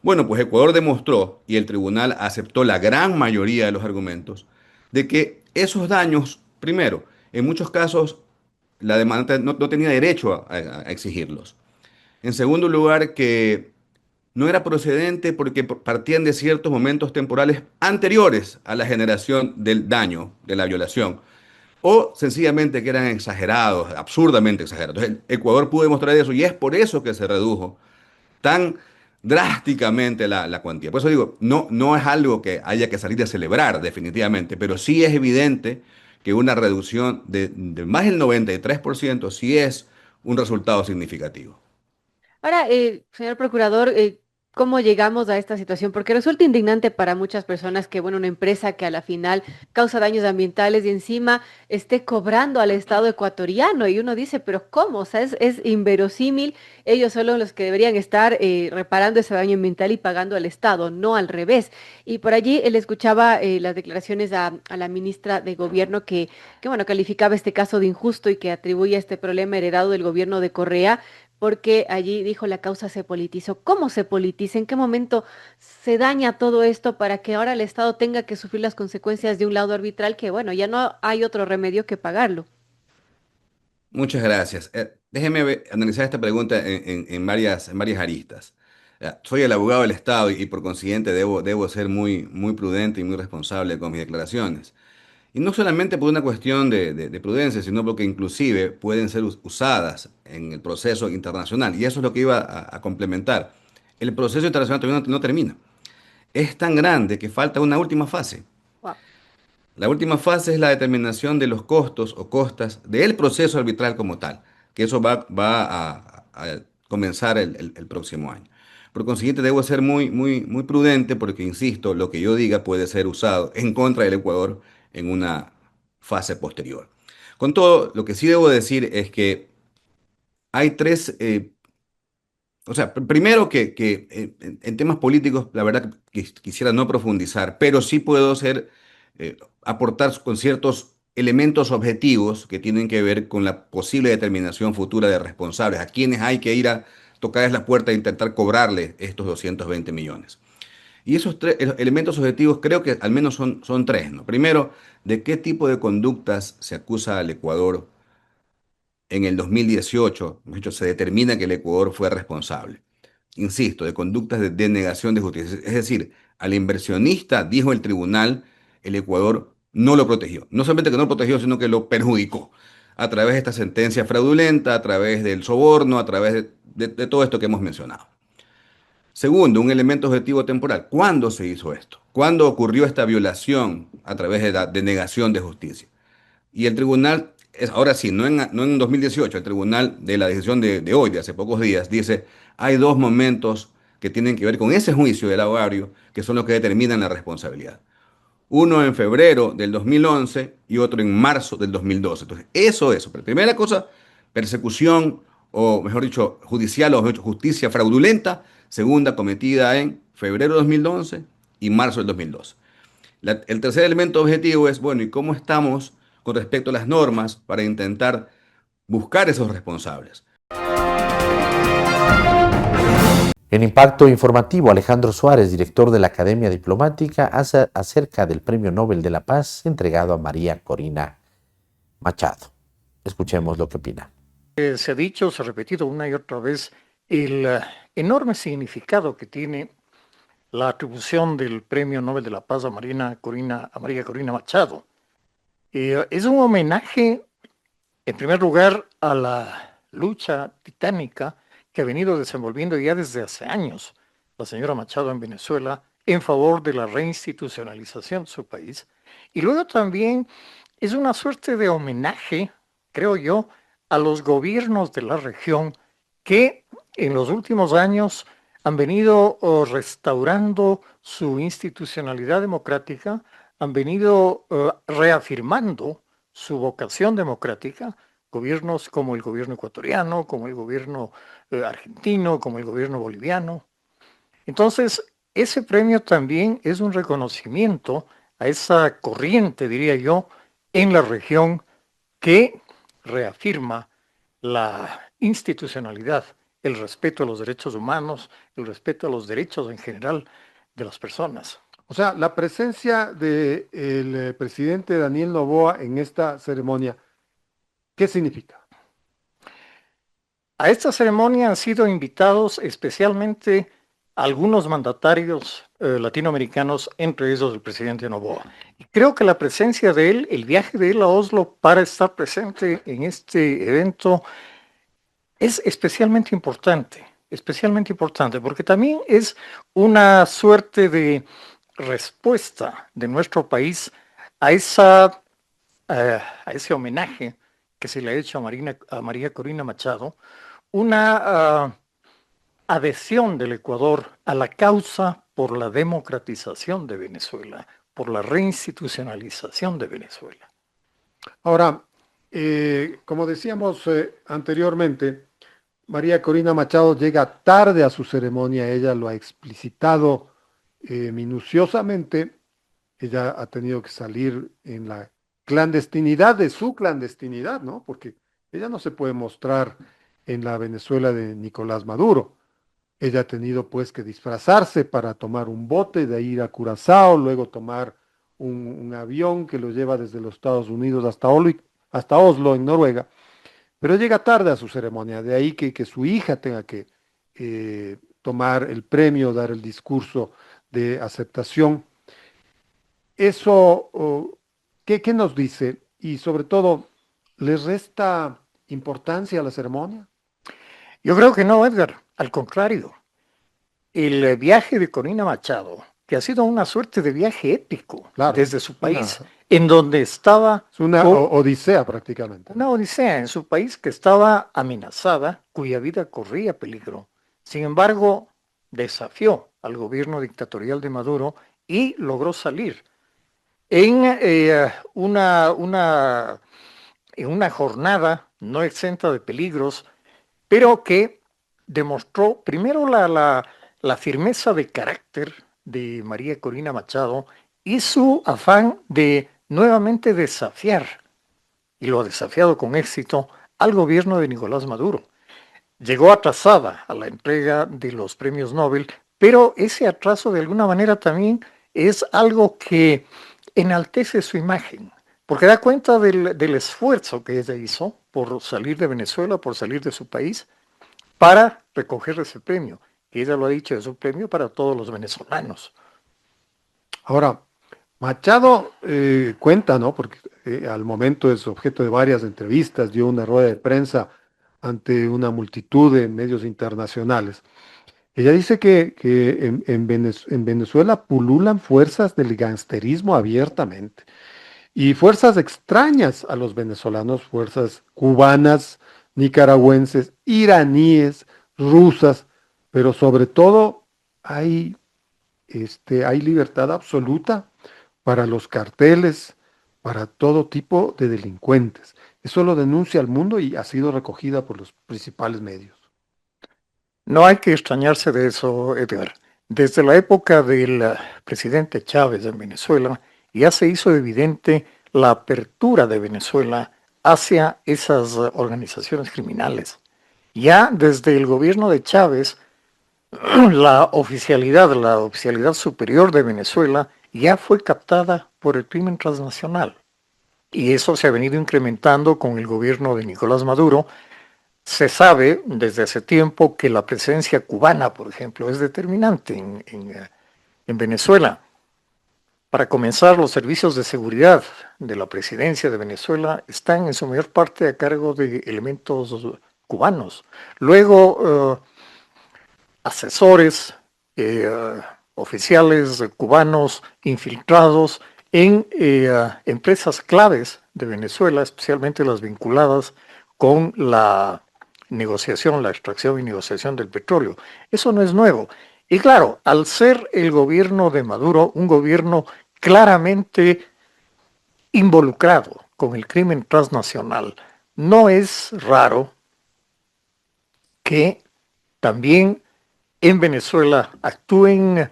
[SPEAKER 11] Bueno, pues Ecuador demostró, y el tribunal aceptó la gran mayoría de los argumentos, de que esos daños, primero, en muchos casos la demanda no tenía derecho a exigirlos. En segundo lugar, que no era procedente porque partían de ciertos momentos temporales anteriores a la generación del daño, de la violación, o sencillamente que eran exagerados, absurdamente exagerados. Entonces, Ecuador pudo demostrar eso y es por eso que se redujo tan drásticamente la cuantía. Por eso digo, no es algo que haya que salir a celebrar definitivamente, pero sí es evidente que una reducción de más del 93% sí es un resultado significativo.
[SPEAKER 9] Ahora, señor procurador, ¿cómo llegamos a esta situación? Porque resulta indignante para muchas personas que, bueno, una empresa que a la final causa daños ambientales y encima esté cobrando al Estado ecuatoriano. Y uno dice, pero ¿cómo? O sea, es inverosímil. Ellos son los que deberían estar reparando ese daño ambiental y pagando al Estado, no al revés. Y por allí él escuchaba las declaraciones a la ministra de Gobierno que, bueno, calificaba este caso de injusto y que atribuye este problema heredado del gobierno de Correa porque allí dijo la causa se politizó. ¿Cómo se politiza? ¿En qué momento se daña todo esto para que ahora el Estado tenga que sufrir las consecuencias de un laudo arbitral que, bueno, ya no hay otro remedio que pagarlo?
[SPEAKER 11] Muchas gracias. Déjeme analizar esta pregunta en varias aristas. Soy el abogado del Estado y por consiguiente debo ser muy prudente y muy responsable con mis declaraciones. Y no solamente por una cuestión de prudencia, sino porque inclusive pueden ser usadas en el proceso internacional. Y eso es lo que iba a complementar. El proceso internacional todavía no termina. Es tan grande que falta una última fase.
[SPEAKER 9] Wow.
[SPEAKER 11] La última fase es la determinación de los costos o costas del proceso arbitral como tal, que eso va a comenzar el próximo año. Por consiguiente, debo ser muy prudente porque, insisto, lo que yo diga puede ser usado en contra del Ecuador en una fase posterior. Con todo, lo que sí debo decir es que hay tres, o sea, primero que en temas políticos, la verdad que quisiera no profundizar, pero sí puedo aportar con ciertos elementos objetivos que tienen que ver con la posible determinación futura de responsables, a quienes hay que ir a tocarles la puerta e intentar cobrarle estos 220 millones. Y esos tres elementos objetivos creo que al menos son tres, ¿no? Primero, ¿de qué tipo de conductas se acusa al Ecuador en el 2018? De hecho, se determina que el Ecuador fue responsable. Insisto, de conductas de denegación de justicia. Es decir, al inversionista, dijo el tribunal, el Ecuador no lo protegió. No solamente que no lo protegió, sino que lo perjudicó a través de esta sentencia fraudulenta, a través del soborno, a través de todo esto que hemos mencionado. Segundo, un elemento objetivo temporal. ¿Cuándo se hizo esto? ¿Cuándo ocurrió esta violación a través de la denegación de justicia? Y el tribunal, ahora sí, no en 2018, el tribunal de la decisión de hoy, de hace pocos días, dice, hay dos momentos que tienen que ver con ese juicio del abogario, que son los que determinan la responsabilidad. Uno en febrero del 2011 y otro en marzo del 2012. Entonces, eso. Pero primera cosa, persecución, o mejor dicho, judicial o justicia fraudulenta. Segunda, cometida en febrero del 2011 y marzo del 2012. El tercer elemento objetivo es, bueno, ¿y cómo estamos con respecto a las normas para intentar buscar esos responsables?
[SPEAKER 6] En Impacto Informativo, Alejandro Suárez, director de la Academia Diplomática, hace acerca del Premio Nobel de la Paz entregado a María Corina Machado. Escuchemos lo que opina.
[SPEAKER 12] Se ha dicho, se ha repetido una y otra vez el enorme significado que tiene la atribución del Premio Nobel de la Paz a María Corina Machado. Es un homenaje, en primer lugar, a la lucha titánica que ha venido desenvolviendo ya desde hace años la señora Machado en Venezuela en favor de la reinstitucionalización de su país. Y luego también es una suerte de homenaje, creo yo, a los gobiernos de la región que en los últimos años han venido restaurando su institucionalidad democrática, han venido reafirmando su vocación democrática, gobiernos como el gobierno ecuatoriano, como el gobierno argentino, como el gobierno boliviano. Entonces, ese premio también es un reconocimiento a esa corriente, diría yo, en la región que reafirma la institucionalidad, el respeto a los derechos humanos, el respeto a los derechos en general de las personas.
[SPEAKER 13] O sea, la presencia del presidente Daniel Noboa en esta ceremonia, ¿qué significa?
[SPEAKER 12] A esta ceremonia han sido invitados especialmente algunos mandatarios latinoamericanos, entre ellos el presidente Noboa. Y creo que la presencia de él, el viaje de él a Oslo para estar presente en este evento es especialmente importante, porque también es una suerte de respuesta de nuestro país a ese homenaje que se le ha hecho a María Corina Machado, una adhesión del Ecuador a la causa por la democratización de Venezuela, por la reinstitucionalización de Venezuela.
[SPEAKER 13] Ahora, como decíamos anteriormente, María Corina Machado llega tarde a su ceremonia, ella lo ha explicitado minuciosamente, ella ha tenido que salir en la clandestinidad de su clandestinidad, ¿no? Porque ella no se puede mostrar en la Venezuela de Nicolás Maduro. Ella ha tenido pues que disfrazarse para tomar un bote, de ir a Curazao, luego tomar un avión que lo lleva desde los Estados Unidos hasta Oslo, en Noruega. Pero llega tarde a su ceremonia, de ahí que su hija tenga que tomar el premio, dar el discurso de aceptación. Eso, ¿qué nos dice? Y sobre todo, ¿les resta importancia a la ceremonia?
[SPEAKER 12] Yo creo que no, Edgar, al contrario. El viaje de Corina Machado, que ha sido una suerte de viaje épico desde su país, en donde estaba...
[SPEAKER 13] Es una odisea prácticamente.
[SPEAKER 12] Una odisea en su país que estaba amenazada, cuya vida corría peligro. Sin embargo, desafió al gobierno dictatorial de Maduro y logró salir en una jornada no exenta de peligros, pero que demostró primero la firmeza de carácter de María Corina Machado y su afán de nuevamente desafiar, y lo ha desafiado con éxito, al gobierno de Nicolás Maduro. Llegó atrasada a la entrega de los premios Nobel, pero ese atraso de alguna manera también es algo que enaltece su imagen, porque da cuenta del esfuerzo que ella hizo por salir de Venezuela, por salir de su país, para recoger ese premio. Y ella lo ha dicho, es un premio para todos los venezolanos.
[SPEAKER 13] Ahora, Machado cuenta, ¿no? Porque al momento es objeto de varias entrevistas, dio una rueda de prensa ante una multitud de medios internacionales. Ella dice que en Venezuela pululan fuerzas del gangsterismo abiertamente y fuerzas extrañas a los venezolanos, fuerzas cubanas, nicaragüenses, iraníes, rusas, pero sobre todo hay libertad absoluta para los carteles, para todo tipo de delincuentes. Eso lo denuncia el mundo y ha sido recogida por los principales medios.
[SPEAKER 12] No hay que extrañarse de eso, Edgar. Desde la época del presidente Chávez en Venezuela, ya se hizo evidente la apertura de Venezuela hacia esas organizaciones criminales. Ya desde el gobierno de Chávez, la oficialidad superior de Venezuela ya fue captada por el crimen transnacional. Y eso se ha venido incrementando con el gobierno de Nicolás Maduro. Se sabe desde hace tiempo que la presencia cubana, por ejemplo, es determinante en Venezuela. Para comenzar, los servicios de seguridad de la presidencia de Venezuela están en su mayor parte a cargo de elementos cubanos. Luego, asesores, oficiales cubanos infiltrados en empresas claves de Venezuela, especialmente las vinculadas con la negociación, la extracción y negociación del petróleo. Eso no es nuevo. Y claro, al ser el gobierno de Maduro un gobierno claramente involucrado con el crimen transnacional, no es raro que también en Venezuela actúen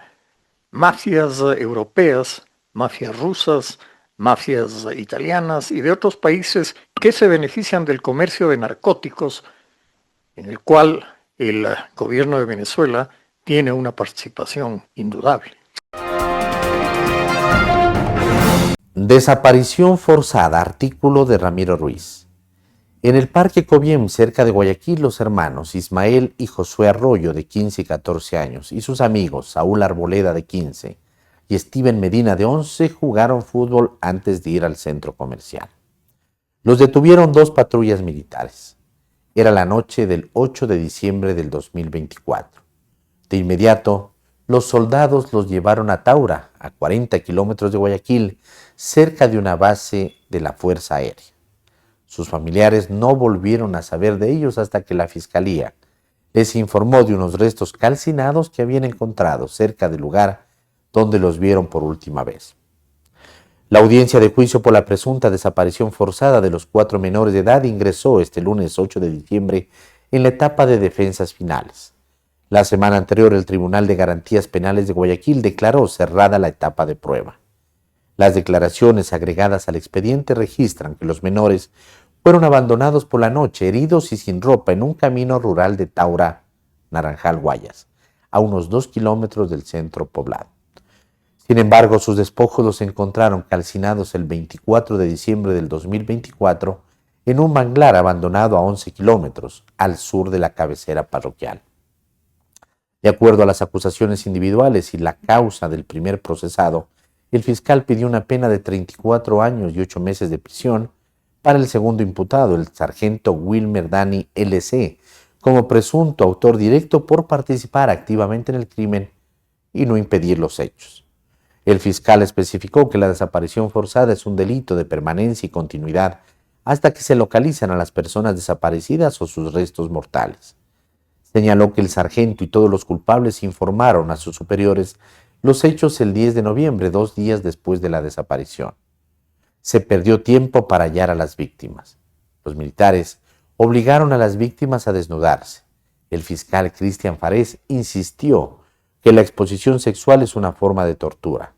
[SPEAKER 12] mafias europeas, mafias rusas, mafias italianas y de otros países que se benefician del comercio de narcóticos, en el cual el gobierno de Venezuela tiene una participación indudable.
[SPEAKER 6] Desaparición forzada, artículo de Ramiro Ruiz. En el Parque Cobiem, cerca de Guayaquil, los hermanos Ismael y Josué Arroyo, de 15 y 14 años, y sus amigos Saúl Arboleda, de 15, y Steven Medina, de 11, jugaron fútbol antes de ir al centro comercial. Los detuvieron 2 patrullas militares. Era la noche del 8 de diciembre del 2024. De inmediato, los soldados los llevaron a Taura, a 40 kilómetros de Guayaquil, cerca de una base de la Fuerza Aérea. Sus familiares no volvieron a saber de ellos hasta que la Fiscalía les informó de unos restos calcinados que habían encontrado cerca del lugar donde los vieron por última vez. La audiencia de juicio por la presunta desaparición forzada de los 4 menores de edad ingresó este lunes 8 de diciembre en la etapa de defensas finales. La semana anterior, el Tribunal de Garantías Penales de Guayaquil declaró cerrada la etapa de prueba. Las declaraciones agregadas al expediente registran que los menores fueron abandonados por la noche, heridos y sin ropa, en un camino rural de Taura, Naranjal, Guayas, a unos 2 kilómetros del centro poblado. Sin embargo, sus despojos los encontraron calcinados el 24 de diciembre del 2024 en un manglar abandonado a 11 kilómetros al sur de la cabecera parroquial. De acuerdo a las acusaciones individuales y la causa del primer procesado, el fiscal pidió una pena de 34 años y 8 meses de prisión para el segundo imputado, el sargento Wilmer Dani L.C., como presunto autor directo por participar activamente en el crimen y no impedir los hechos. El fiscal especificó que la desaparición forzada es un delito de permanencia y continuidad hasta que se localizan a las personas desaparecidas o sus restos mortales. Señaló que el sargento y todos los culpables informaron a sus superiores los hechos el 10 de noviembre, 2 días después de la desaparición. Se perdió tiempo para hallar a las víctimas. Los militares obligaron a las víctimas a desnudarse. El fiscal Cristian Farés insistió que la exposición sexual es una forma de tortura.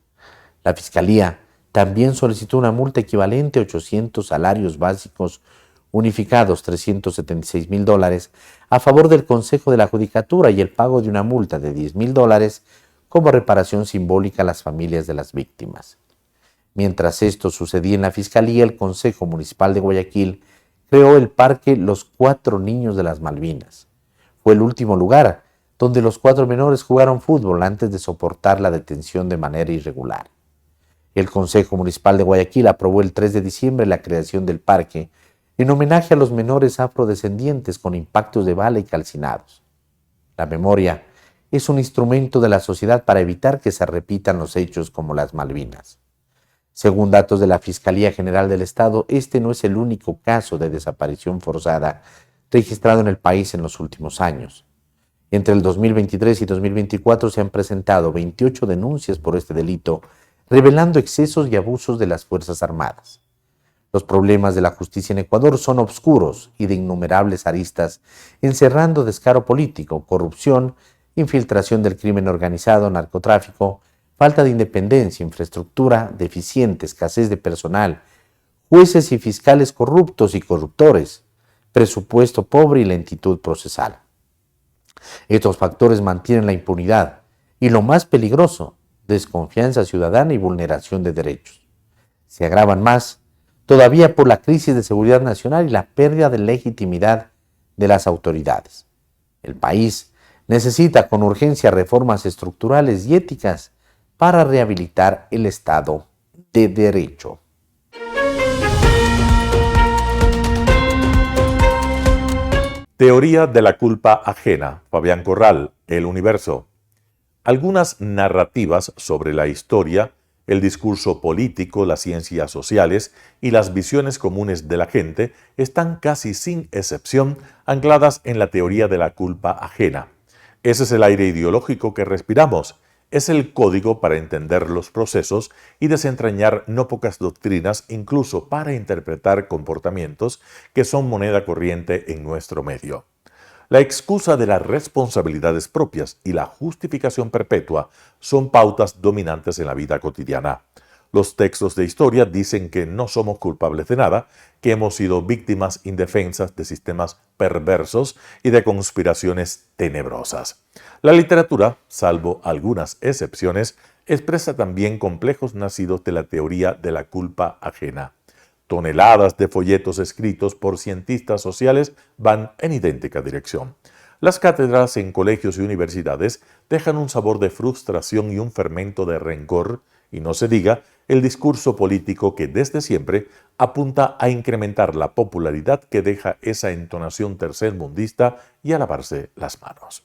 [SPEAKER 6] La Fiscalía también solicitó una multa equivalente a 800 salarios básicos unificados, $376,000, a favor del Consejo de la Judicatura y el pago de una multa de $10,000 como reparación simbólica a las familias de las víctimas. Mientras esto sucedía en la Fiscalía, el Consejo Municipal de Guayaquil creó el parque Los 4 Niños de las Malvinas. Fue el último lugar donde los 4 menores jugaron fútbol antes de soportar la detención de manera irregular. El Consejo Municipal de Guayaquil aprobó el 3 de diciembre la creación del parque en homenaje a los menores afrodescendientes con impactos de bala y calcinados. La memoria es un instrumento de la sociedad para evitar que se repitan los hechos como las Malvinas. Según datos de la Fiscalía General del Estado, este no es el único caso de desaparición forzada registrado en el país en los últimos años. Entre el 2023 y 2024 se han presentado 28 denuncias por este delito, revelando excesos y abusos de las Fuerzas Armadas. Los problemas de la justicia en Ecuador son obscuros y de innumerables aristas, encerrando descaro político, corrupción, infiltración del crimen organizado, narcotráfico, falta de independencia, infraestructura deficiente, escasez de personal, jueces y fiscales corruptos y corruptores, presupuesto pobre y lentitud procesal. Estos factores mantienen la impunidad y, lo más peligroso, desconfianza ciudadana y vulneración de derechos. Se agravan más todavía por la crisis de seguridad nacional y la pérdida de legitimidad de las autoridades. El país necesita con urgencia reformas estructurales y éticas para rehabilitar el Estado de Derecho.
[SPEAKER 1] Teoría de la culpa ajena. Fabián Corral, El Universo. Algunas narrativas sobre la historia El discurso político, las ciencias sociales y las visiones comunes de la gente están casi sin excepción ancladas en la teoría de la culpa ajena. Ese es el aire ideológico que respiramos. Es el código para entender los procesos y desentrañar no pocas doctrinas, incluso para interpretar comportamientos que son moneda corriente en nuestro medio. La excusa de las responsabilidades propias y la justificación perpetua son pautas dominantes en la vida cotidiana. Los textos de historia dicen que no somos culpables de nada, que hemos sido víctimas indefensas de sistemas perversos y de conspiraciones tenebrosas. La literatura, salvo algunas excepciones, expresa también complejos nacidos de la teoría de la culpa ajena. Toneladas de folletos escritos por cientistas sociales van en idéntica dirección. Las cátedras en colegios y universidades dejan un sabor de frustración y un fermento de rencor, y no se diga el discurso político que desde siempre apunta a incrementar la popularidad que deja esa entonación tercermundista y a lavarse las manos.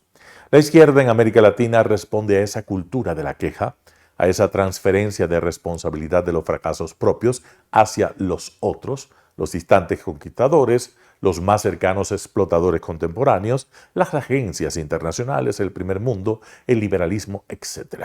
[SPEAKER 1] La izquierda en América Latina responde a esa cultura de la queja, a esa transferencia de responsabilidad de los fracasos propios hacia los otros, los distantes conquistadores, los más cercanos explotadores contemporáneos, las agencias internacionales, el primer mundo, el liberalismo, etc.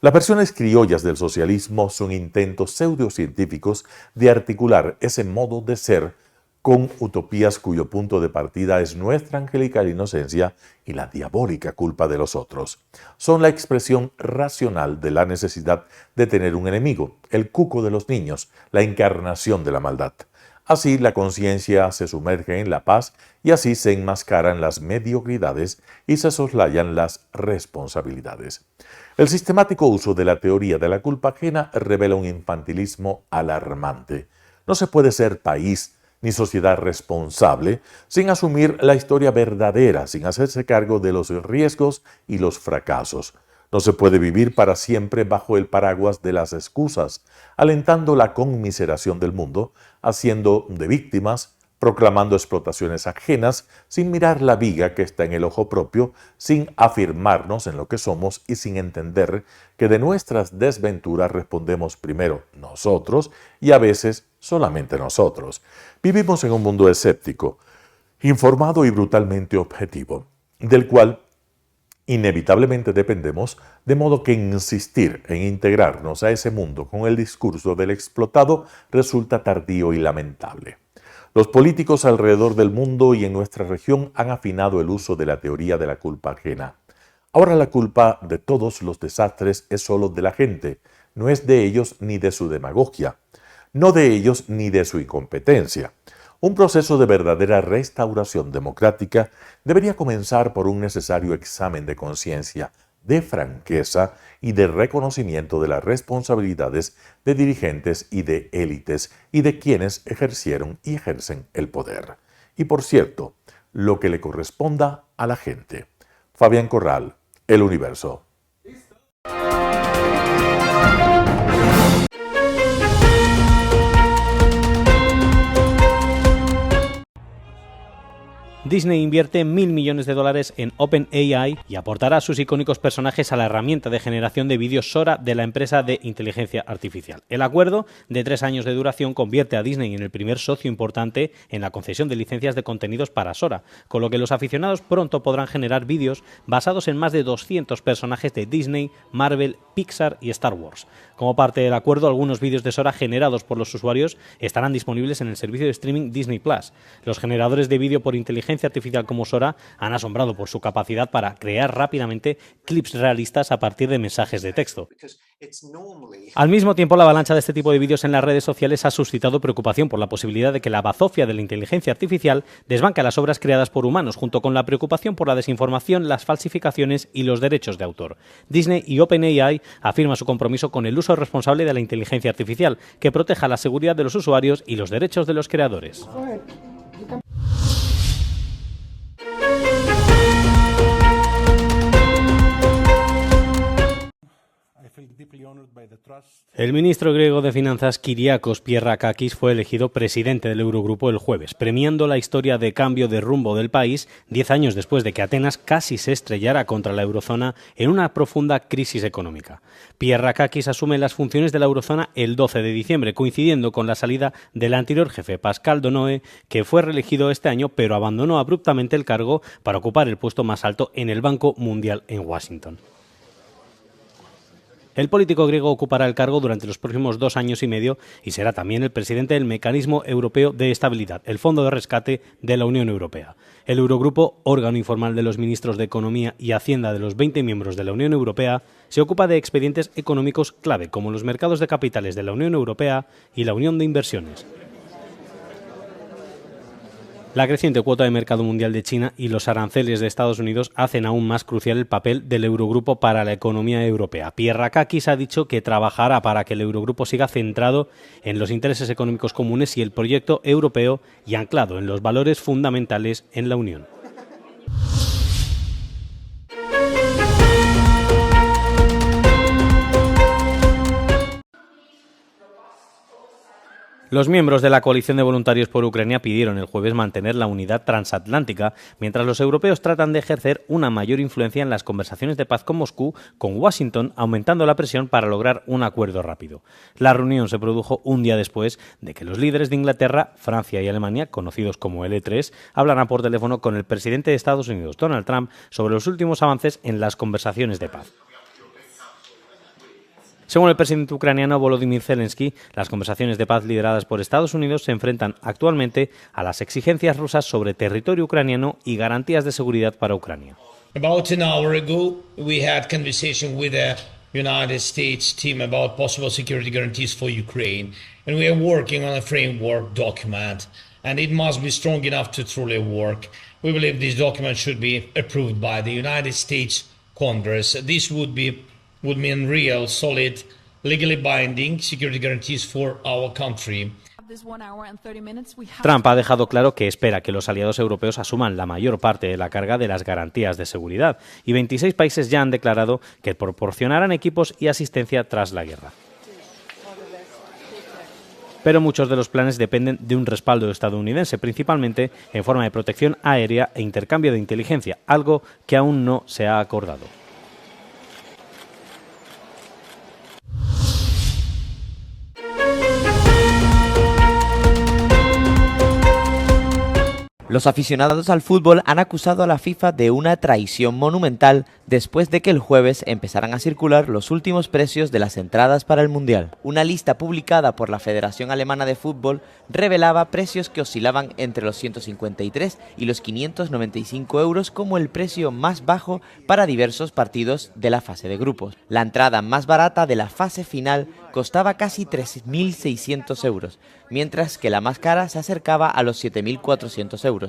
[SPEAKER 1] Las versiones criollas del socialismo son intentos pseudocientíficos de articular ese modo de ser con utopías cuyo punto de partida es nuestra angelical inocencia y la diabólica culpa de los otros. Son la expresión racional de la necesidad de tener un enemigo, el cuco de los niños, la encarnación de la maldad. Así la conciencia se sumerge en la paz y así se enmascaran las mediocridades y se soslayan las responsabilidades. El sistemático uso de la teoría de la culpa ajena revela un infantilismo alarmante. No se puede ser país ni sociedad responsable sin asumir la historia verdadera, sin hacerse cargo de los riesgos y los fracasos. No se puede vivir para siempre bajo el paraguas de las excusas, alentando la conmiseración del mundo, haciendo de víctimas, proclamando explotaciones ajenas, sin mirar la viga que está en el ojo propio, sin afirmarnos en lo que somos y sin entender que de nuestras desventuras respondemos primero nosotros y a veces solamente nosotros. Vivimos en un mundo escéptico, informado y brutalmente objetivo, del cual inevitablemente dependemos, de modo que insistir en integrarnos a ese mundo con el discurso del explotado resulta tardío y lamentable. Los políticos alrededor del mundo y en nuestra región han afinado el uso de la teoría de la culpa ajena. Ahora la culpa de todos los desastres es solo de la gente, no es de ellos ni de su demagogia, no de ellos ni de su incompetencia. Un proceso de verdadera restauración democrática debería comenzar por un necesario examen de conciencia, de franqueza y de reconocimiento de las responsabilidades de dirigentes y de élites y de quienes ejercieron y ejercen el poder. Y por cierto, lo que le corresponda a la gente. Fabián Corral, El Universo.
[SPEAKER 14] Disney invierte $1.000 millones en OpenAI y aportará sus icónicos personajes a la herramienta de generación de vídeos Sora de la empresa de inteligencia artificial. El acuerdo, de 3 años de duración, convierte a Disney en el primer socio importante en la concesión de licencias de contenidos para Sora, con lo que los aficionados pronto podrán generar vídeos basados en más de 200 personajes de Disney, Marvel, Pixar y Star Wars. Como parte del acuerdo, algunos vídeos de Sora generados por los usuarios estarán disponibles en el servicio de streaming Disney Plus. Los generadores de vídeo por inteligencia artificial como Sora han asombrado por su capacidad para crear rápidamente clips realistas a partir de mensajes de texto. Al mismo tiempo, la avalancha de este tipo de vídeos en las redes sociales ha suscitado preocupación por la posibilidad de que la bazofia de la inteligencia artificial desbanque las obras creadas por humanos, junto con la preocupación por la desinformación, las falsificaciones y los derechos de autor. Disney y OpenAI afirman su compromiso con el uso responsable de la inteligencia artificial, que proteja la seguridad de los usuarios y los derechos de los creadores. El ministro griego de Finanzas Kyriakos Pierrakakis fue elegido presidente del Eurogrupo el jueves, premiando la historia de cambio de rumbo del país 10 años después de que Atenas casi se estrellara contra la eurozona en una profunda crisis económica. Pierrakakis asume las funciones de la eurozona el 12 de diciembre, coincidiendo con la salida del anterior jefe Pascal Donohoe, que fue reelegido este año pero abandonó abruptamente el cargo para ocupar el puesto más alto en el Banco Mundial en Washington. El político griego ocupará el cargo durante los próximos 2 años y medio y será también el presidente del Mecanismo Europeo de Estabilidad, el fondo de rescate de la Unión Europea. El Eurogrupo, órgano informal de los ministros de Economía y Hacienda de los 20 miembros de la Unión Europea, se ocupa de expedientes económicos clave como los mercados de capitales de la Unión Europea y la Unión de Inversiones. La creciente cuota de mercado mundial de China y los aranceles de Estados Unidos hacen aún más crucial el papel del Eurogrupo para la economía europea. Pierrakakis ha dicho que trabajará para que el Eurogrupo siga centrado en los intereses económicos comunes y el proyecto europeo y anclado en los valores fundamentales en la Unión. Los miembros de la coalición de voluntarios por Ucrania pidieron el jueves mantener la unidad transatlántica, mientras los europeos tratan de ejercer una mayor influencia en las conversaciones de paz con Moscú, con Washington aumentando la presión para lograr un acuerdo rápido. La reunión se produjo un día después de que los líderes de Inglaterra, Francia y Alemania, conocidos como el E3, hablaran por teléfono con el presidente de Estados Unidos, Donald Trump, sobre los últimos avances en las conversaciones de paz. Según el presidente ucraniano Volodymyr Zelensky, las conversaciones de paz lideradas por Estados Unidos se enfrentan actualmente a las exigencias rusas sobre territorio ucraniano y garantías de seguridad para Ucrania.
[SPEAKER 15] About an hour ago, we had conversation with the United States team about possible security guarantees for Ukraine, and we are working on a framework document, and it must be strong enough to truly work. We believe this document should be approved by the United States Congress. This would mean real, solid, legally binding security guarantees for our country.
[SPEAKER 14] Trump ha dejado claro que espera que los aliados europeos asuman la mayor parte de la carga de las garantías de seguridad, y 26 países ya han declarado que proporcionarán equipos y asistencia tras la guerra. Pero muchos de los planes dependen de un respaldo estadounidense, principalmente en forma de protección aérea e intercambio de inteligencia, algo que aún no se ha acordado.
[SPEAKER 16] Los aficionados al fútbol han acusado a la FIFA de una traición monumental después de que el jueves empezaran a circular los últimos precios de las entradas para el Mundial. Una lista publicada por la Federación Alemana de Fútbol revelaba precios que oscilaban entre los 153 y los 595 euros como el precio más bajo para diversos partidos de la fase de grupos. La entrada más barata de la fase final costaba casi 3.600 euros, mientras que la más cara se acercaba a los 7.400 euros.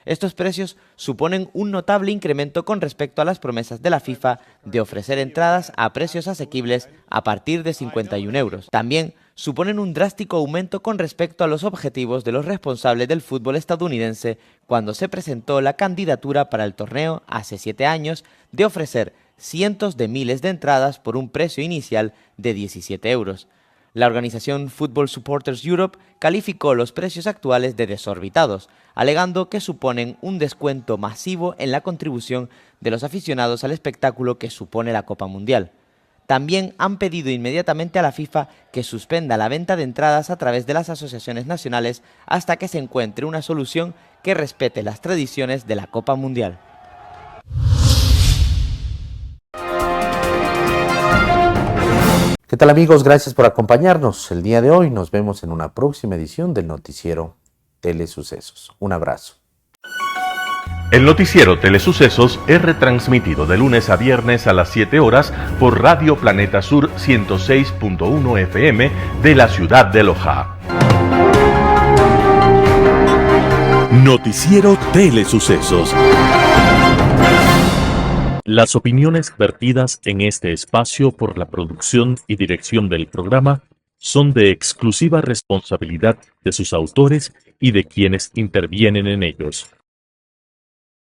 [SPEAKER 16] Estos precios suponen un notable incremento con respecto a las promesas de la FIFA de ofrecer entradas a precios asequibles a partir de 51 euros. También suponen un drástico aumento con respecto a los objetivos de los responsables del fútbol estadounidense cuando se presentó la candidatura para el torneo hace 7 años de ofrecer cientos de miles de entradas por un precio inicial de 17 euros. La organización Football Supporters Europe calificó los precios actuales de desorbitados, alegando que suponen un descuento masivo en la contribución de los aficionados al espectáculo que supone la Copa Mundial. También han pedido inmediatamente a la FIFA que suspenda la venta de entradas a través de las asociaciones nacionales hasta que se encuentre una solución que respete las tradiciones de la Copa Mundial.
[SPEAKER 6] ¿Qué tal, amigos? Gracias por acompañarnos el día de hoy. Nos vemos en una próxima edición del noticiero Telesucesos. Un abrazo.
[SPEAKER 17] El noticiero Telesucesos es retransmitido de lunes a viernes a las 7 horas por Radio Planeta Sur 106.1 FM de la ciudad de Loja.
[SPEAKER 18] Noticiero Telesucesos. Las opiniones vertidas en este espacio por la producción y dirección del programa son de exclusiva responsabilidad de sus autores y de quienes intervienen en ellos.